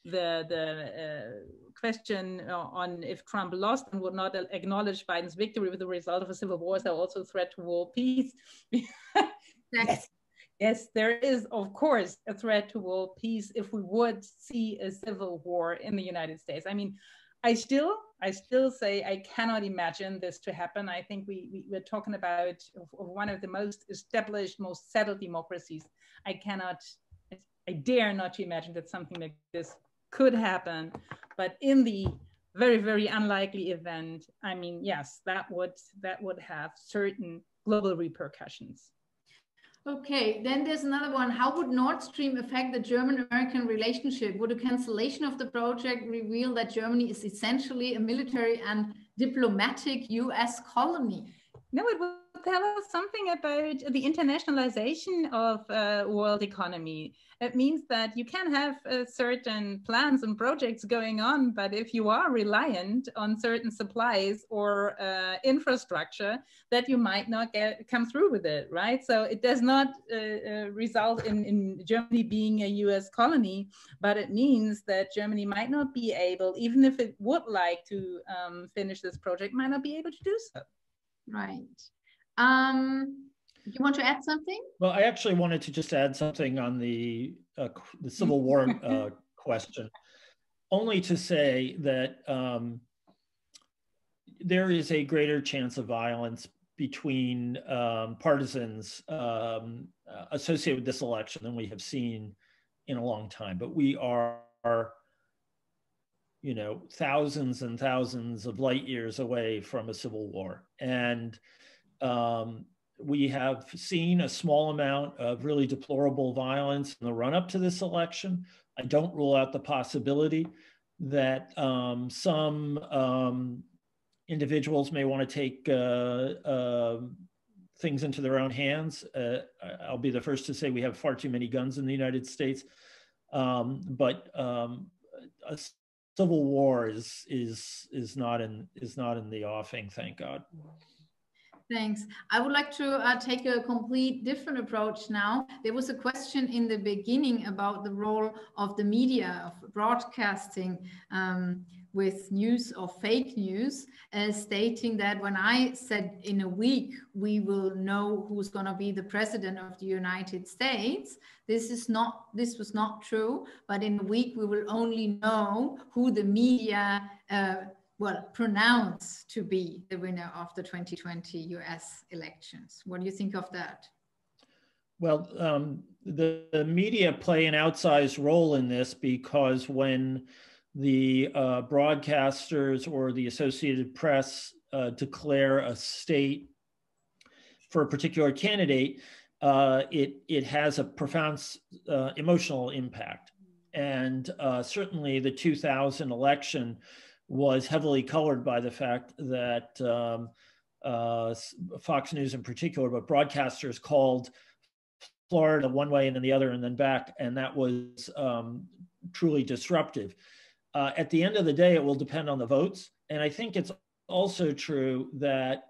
the question on if Trump lost and would not acknowledge Biden's victory with the result of a civil war, is there also a threat to world peace? Yes. Yes, there is, of course, a threat to world peace if we would see a civil war in the United States. I mean, I still say I cannot imagine this to happen. I think we're talking about one of the most established, most settled democracies. I dare not to imagine that something like this could happen. But in the very, very unlikely event, I mean, yes, that would have certain global repercussions. Okay, then there's another one. How would Nord Stream affect the German-American relationship? Would a cancellation of the project reveal that Germany is essentially a military and diplomatic US colony? No, it will tell us something about the internationalization of world economy. It means that you can have certain plans and projects going on, but if you are reliant on certain supplies or infrastructure, that you might not come through with it, right? So it does not result in Germany being a US colony, but it means that Germany might not be able, even if it would like to finish this project, might not be able to do so. Right. You want to add something? Well, I actually wanted to just add something on the Civil War question, only to say that there is a greater chance of violence between partisans associated with this election than we have seen in a long time. But we are, you know, thousands and thousands of light years away from a civil war. And we have seen a small amount of really deplorable violence in the run-up to this election. I don't rule out the possibility that some individuals may want to take things into their own hands. I'll be the first to say we have far too many guns in the United States, but a civil war is not in the offing, thank God. Thanks. I would like to take a complete different approach now. There was a question in the beginning about the role of the media, of broadcasting with news or fake news, stating that when I said in a week we will know who's going to be the president of the United States, this was not true, but in a week we will only know who the media pronounce to be the winner of the 2020 US elections. What do you think of that? Well, the media play an outsized role in this, because when the broadcasters or the Associated Press declare a state for a particular candidate, it has a profound emotional impact. And certainly the 2000 election was heavily colored by the fact that Fox News in particular, but broadcasters called Florida one way and then the other and then back, and that was truly disruptive. At the end of the day, it will depend on the votes. And I think it's also true that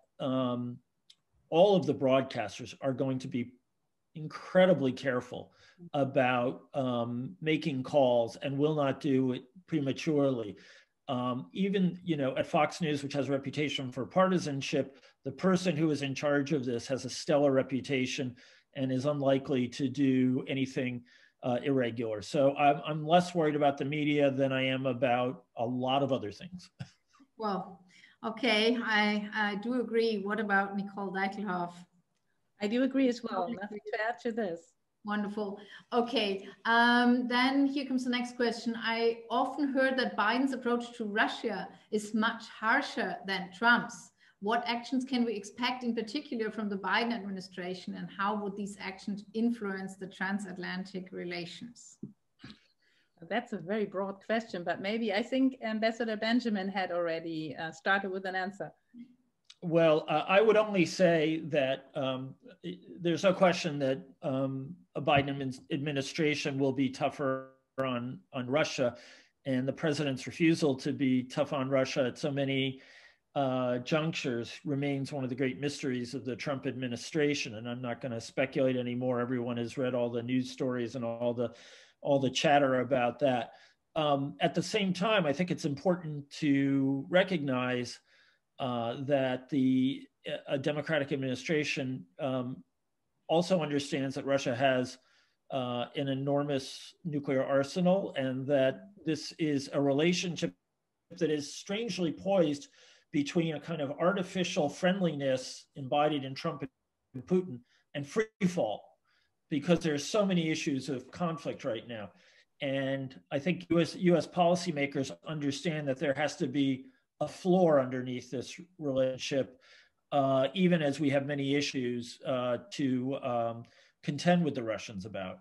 all of the broadcasters are going to be incredibly careful about making calls and will not do it prematurely. Even, you know, at Fox News, which has a reputation for partisanship, the person who is in charge of this has a stellar reputation and is unlikely to do anything irregular. So I'm less worried about the media than I am about a lot of other things. Well, okay, I do agree. What about Nicole Deitelhoff? I do agree as well. Nothing to add to this. Wonderful. Okay, then here comes the next question. I often heard that Biden's approach to Russia is much harsher than Trump's. What actions can we expect in particular from the Biden administration, and how would these actions influence the transatlantic relations? That's a very broad question, but maybe I think Ambassador Benjamin had already started with an answer. Well, I would only say that there's no question that a Biden administration will be tougher on Russia, and the president's refusal to be tough on Russia at so many junctures remains one of the great mysteries of the Trump administration. And I'm not going to speculate anymore. Everyone has read all the news stories and all the chatter about that. At the same time, I think it's important to recognize that a Democratic administration also understands that Russia has an enormous nuclear arsenal, and that this is a relationship that is strangely poised between a kind of artificial friendliness embodied in Trump and Putin and free fall, because there's so many issues of conflict right now. And I think US policymakers understand that there has to be a floor underneath this relationship, even as we have many issues to contend with the Russians about.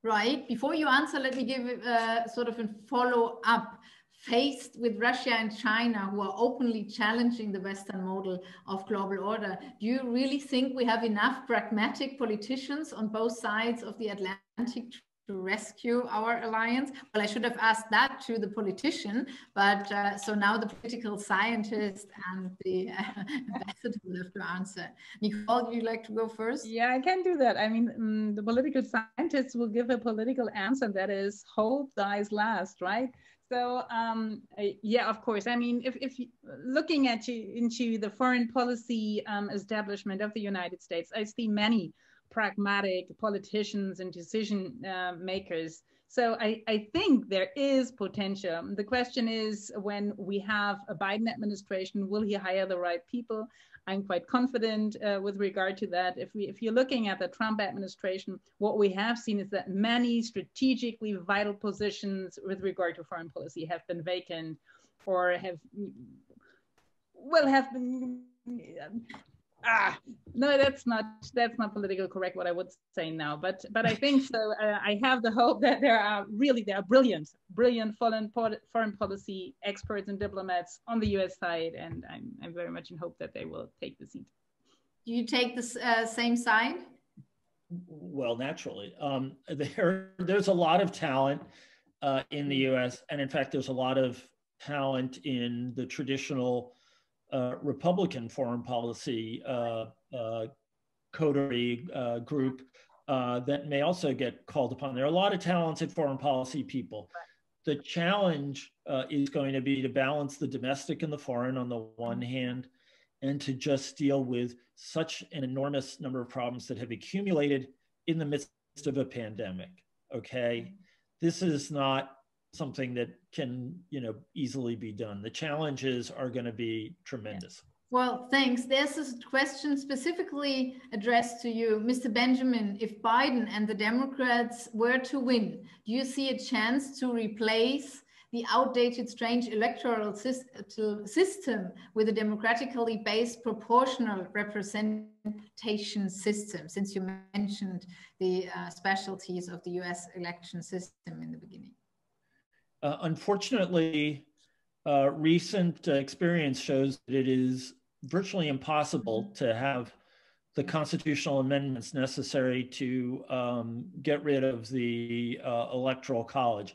Right. Before you answer, let me give sort of a follow-up. Faced with Russia and China, who are openly challenging the Western model of global order, do you really think we have enough pragmatic politicians on both sides of the Atlantic to rescue our alliance? Well, I should have asked that to the politician, but so now the political scientist and the ambassador will have to answer. Nicole, would you like to go first? Yeah, I can do that. I mean, the political scientists will give a political answer that is hope dies last, right? So yeah, of course. I mean, if looking into the foreign policy establishment of the United States, I see many pragmatic politicians and decision makers. So I think there is potential. The question is, when we have a Biden administration, will he hire the right people? I'm quite confident with regard to that. If you're looking at the Trump administration, what we have seen is that many strategically vital positions with regard to foreign policy have been vacant, or have been. No, that's not politically correct what I would say now, but I think so. I have the hope that there are brilliant foreign policy experts and diplomats on the U.S. side, and I'm very much in hope that they will take the seat. Do you take the same side? Well, naturally, there's a lot of talent in the U.S., and in fact, there's a lot of talent in the traditional Republican foreign policy coterie group that may also get called upon. There are a lot of talented foreign policy people. The challenge is going to be to balance the domestic and the foreign on the one hand, and to just deal with such an enormous number of problems that have accumulated in the midst of a pandemic. Okay, this is not something that can, easily be done. The challenges are going to be tremendous. Well, thanks. There's a question specifically addressed to you, Mr. Benjamin. If Biden and the Democrats were to win, do you see a chance to replace the outdated, strange electoral system with a democratically based proportional representation system, since you mentioned the specialties of the US election system in the beginning? Unfortunately, recent experience shows that it is virtually impossible to have the constitutional amendments necessary to get rid of the Electoral College.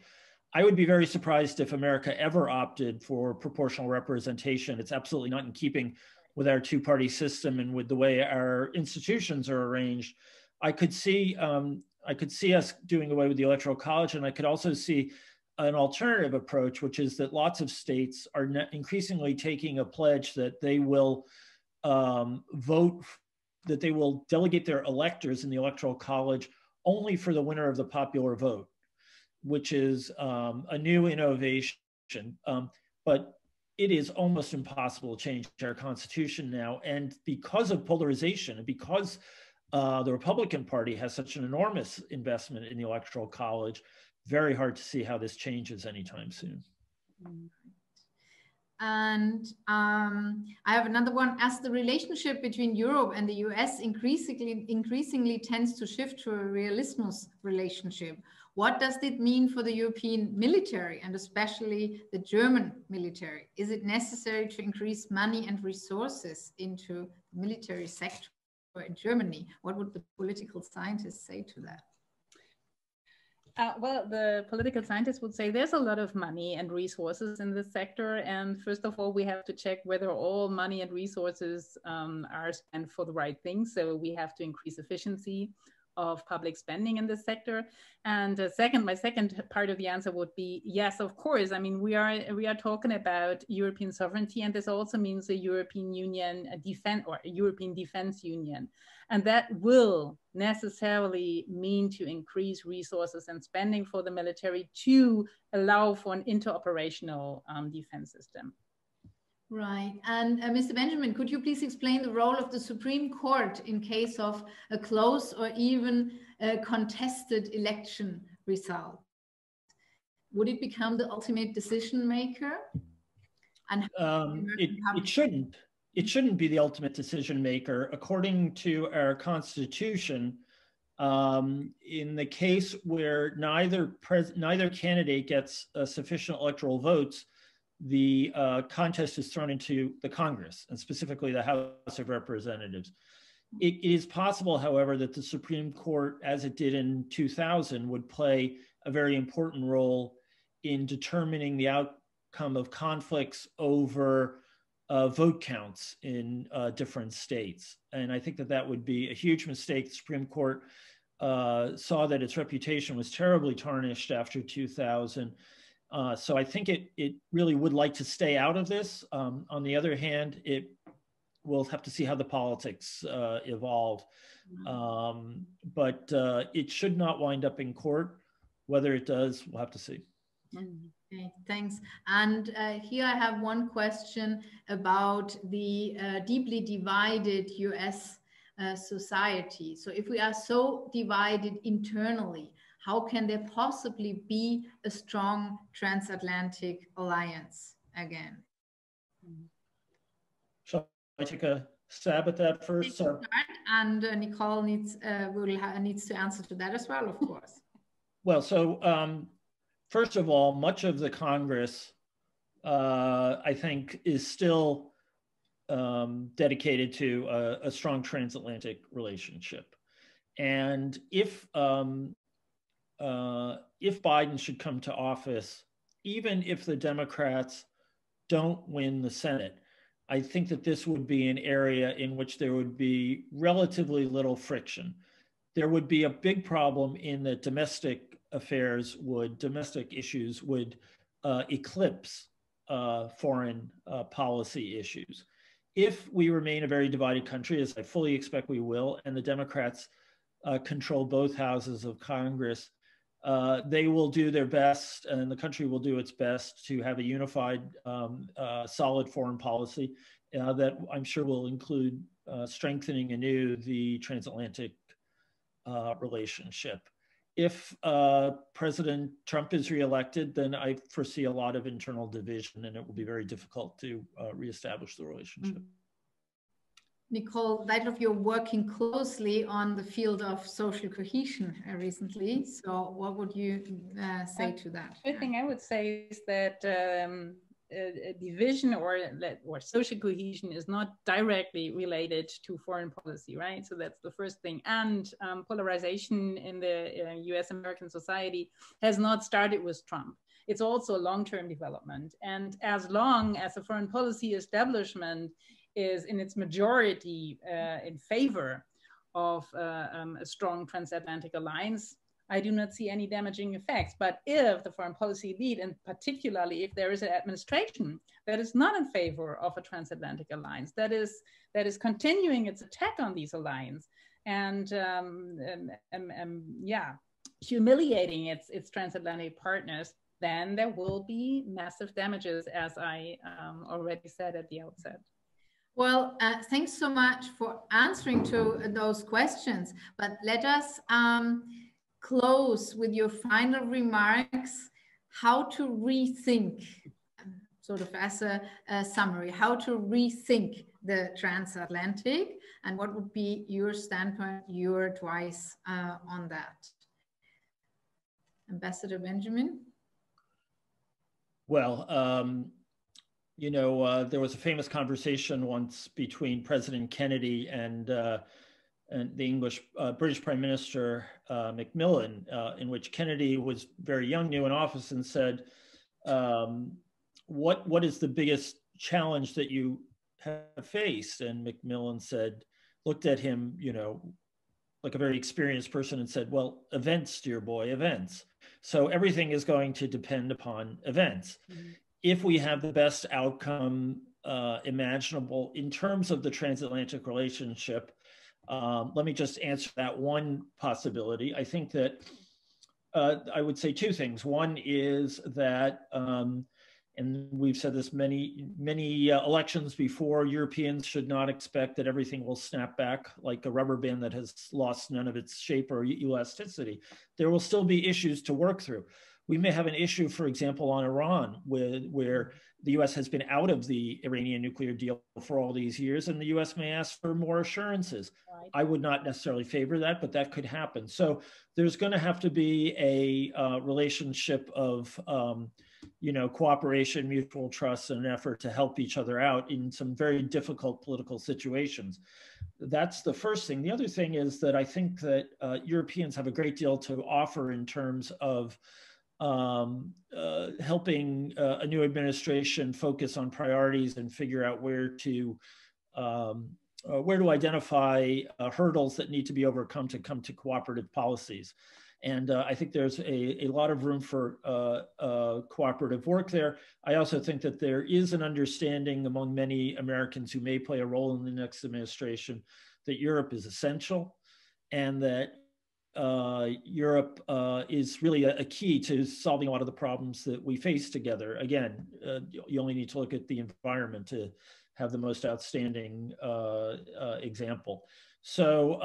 I would be very surprised if America ever opted for proportional representation. It's absolutely not in keeping with our two-party system and with the way our institutions are arranged, I could see us doing away with the Electoral College, and I could also see an alternative approach, which is that lots of states are increasingly taking a pledge that they will that they will delegate their electors in the Electoral College only for the winner of the popular vote, which is a new innovation. But it is almost impossible to change our Constitution now. And because of polarization and because the Republican Party has such an enormous investment in the Electoral College, very hard to see how this changes anytime soon. And I have another one. As the relationship between Europe and the US increasingly tends to shift to a realismus relationship, what does it mean for the European military and especially the German military? Is it necessary to increase money and resources into the military sector in Germany? What would the political scientists say to that? Well, the political scientists would say there's a lot of money and resources in this sector. And first of all, we have to check whether all money and resources are spent for the right things. So we have to increase efficiency of public spending in this sector. And my second part of the answer would be yes, of course. I mean, we are talking about European sovereignty, and this also means a European Union European Defense Union. And that will necessarily mean to increase resources and spending for the military to allow for an interoperational defense system. Right. And Mr. Benjamin, could you please explain the role of the Supreme Court in case of a close or even a contested election result? Would it become the ultimate decision maker? And it shouldn't. It shouldn't be the ultimate decision maker. According to our Constitution, in the case where neither candidate gets sufficient electoral votes, the contest is thrown into the Congress, and specifically the House of Representatives. It is possible, however, that the Supreme Court, as it did in 2000, would play a very important role in determining the outcome of conflicts over vote counts in different states. And I think that that would be a huge mistake. The Supreme Court saw that its reputation was terribly tarnished after 2000. So I think it really would like to stay out of this. On the other hand, we'll have to see how the politics evolve. But it should not wind up in court. Whether it does, we'll have to see. Okay, thanks. And here I have one question about the deeply divided US society. So if we are so divided internally, how can there possibly be a strong transatlantic alliance again? Shall I take a stab at that first? And Nicole needs to answer to that as well, of course. Well, so first of all, much of the Congress, I think, is still dedicated to a strong transatlantic relationship. And if Biden should come to office, even if the Democrats don't win the Senate, I think that this would be an area in which there would be relatively little friction. There would be a big problem in that domestic issues would eclipse foreign policy issues. If we remain a very divided country, as I fully expect we will, and the Democrats control both houses of Congress, they will do their best, and the country will do its best to have a unified, solid foreign policy that I'm sure will include strengthening anew the transatlantic relationship. If President Trump is reelected, then I foresee a lot of internal division, and it will be very difficult to reestablish the relationship. Nicole, Deitelhoff, you're working closely on the field of social cohesion recently. So what would you say to that? The thing I would say is that division or social cohesion is not directly related to foreign policy, right? So that's the first thing. And polarization in the US-American society has not started with Trump. It's also a long-term development. And as long as a foreign policy establishment is in its majority in favor of a strong transatlantic alliance, I do not see any damaging effects. But if the foreign policy elite, and particularly if there is an administration that is not in favor of a transatlantic alliance, that is continuing its attack on these alliances and humiliating its transatlantic partners, then there will be massive damages, as I already said at the outset. Well, thanks so much for answering to those questions, but let us close with your final remarks, how to rethink, sort of as a summary, how to rethink the transatlantic, and what would be your standpoint, your advice on that? Ambassador Benjamin? Well, you know, there was a famous conversation once between President Kennedy and the British Prime Minister Macmillan, in which Kennedy was very young, new in office, and said, what is the biggest challenge that you have faced? And Macmillan looked at him, you know, like a very experienced person, and said, well, events, dear boy, events. So everything is going to depend upon events. Mm-hmm. If we have the best outcome imaginable in terms of the transatlantic relationship, let me just answer that one possibility. I think that I would say two things. One is that, and we've said this many elections before, Europeans should not expect that everything will snap back like a rubber band that has lost none of its shape or elasticity. There will still be issues to work through. We may have an issue, for example, on Iran, where the US has been out of the Iranian nuclear deal for all these years, and the US may ask for more assurances. Right. I would not necessarily favor that, but that could happen. So there's going to have to be a relationship of you know, cooperation, mutual trust, and an effort to help each other out in some very difficult political situations. That's the first thing. The other thing is that I think that Europeans have a great deal to offer in terms of helping a new administration focus on priorities and figure out where to identify hurdles that need to be overcome to come to cooperative policies. And I think there's a lot of room for cooperative work there. I also think that there is an understanding among many Americans who may play a role in the next administration that Europe is essential, and that Europe is really a key to solving a lot of the problems that we face together. Again, you only need to look at the environment to have the most outstanding example. So,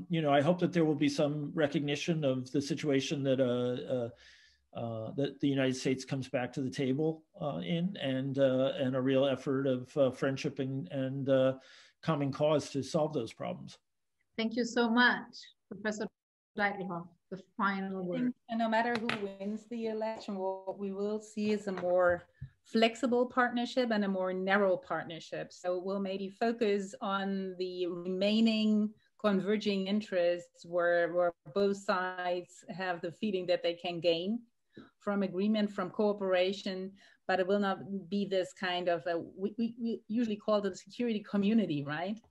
you know, I hope that there will be some recognition of the situation that that the United States comes back to the table in, and a real effort of friendship and common cause to solve those problems. Thank you so much, Professor Deitelhoff. The final word. And no matter who wins the election, what we will see is a more flexible partnership and a more narrow partnership. So we'll maybe focus on the remaining converging interests where both sides have the feeling that they can gain from agreement, from cooperation, but it will not be this kind of, we usually call it a security community, right?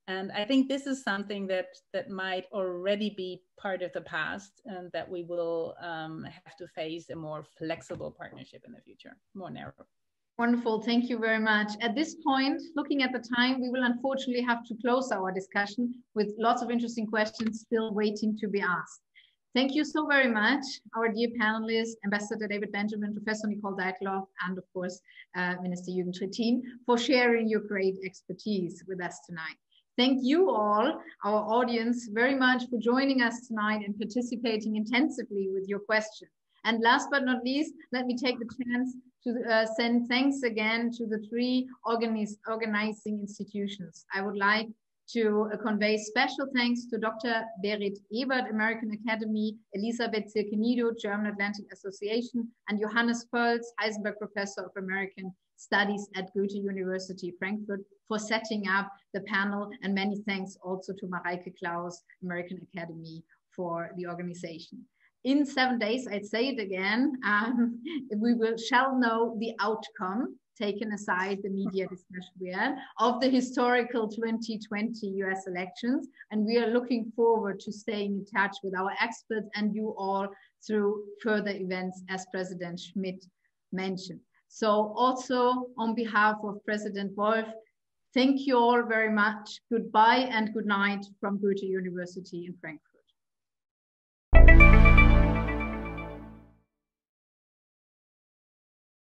And I think this is something that might already be part of the past, and that we will have to face a more flexible partnership in the future, more narrow. Wonderful, thank you very much. At this point, looking at the time, we will unfortunately have to close our discussion with lots of interesting questions still waiting to be asked. Thank you so very much, our dear panelists, Ambassador David Benjamin, Professor Nicole Deitelhoff, and of course, Minister Jürgen Trittin, for sharing your great expertise with us tonight. Thank you all, our audience, very much for joining us tonight and participating intensively with your questions. And last but not least, let me take the chance to send thanks again to the three organizing institutions. I would like to convey special thanks to Dr. Berit Ebert, American Academy, Elisabeth Zirkenido, German Atlantic Association, and Johannes Völz, Heisenberg Professor of American Studies at Goethe-University, Frankfurt, for setting up the panel, and many thanks also to Mareike Klaus, American Academy, for the organization. In 7 days, I'd say it again, we shall know the outcome. taken aside the media discussion we had, of the historical 2020 US elections. And we are looking forward to staying in touch with our experts and you all through further events, as President Schmidt mentioned. So also on behalf of President Wolff, thank you all very much. Goodbye and good night from Goethe-University in Frankfurt.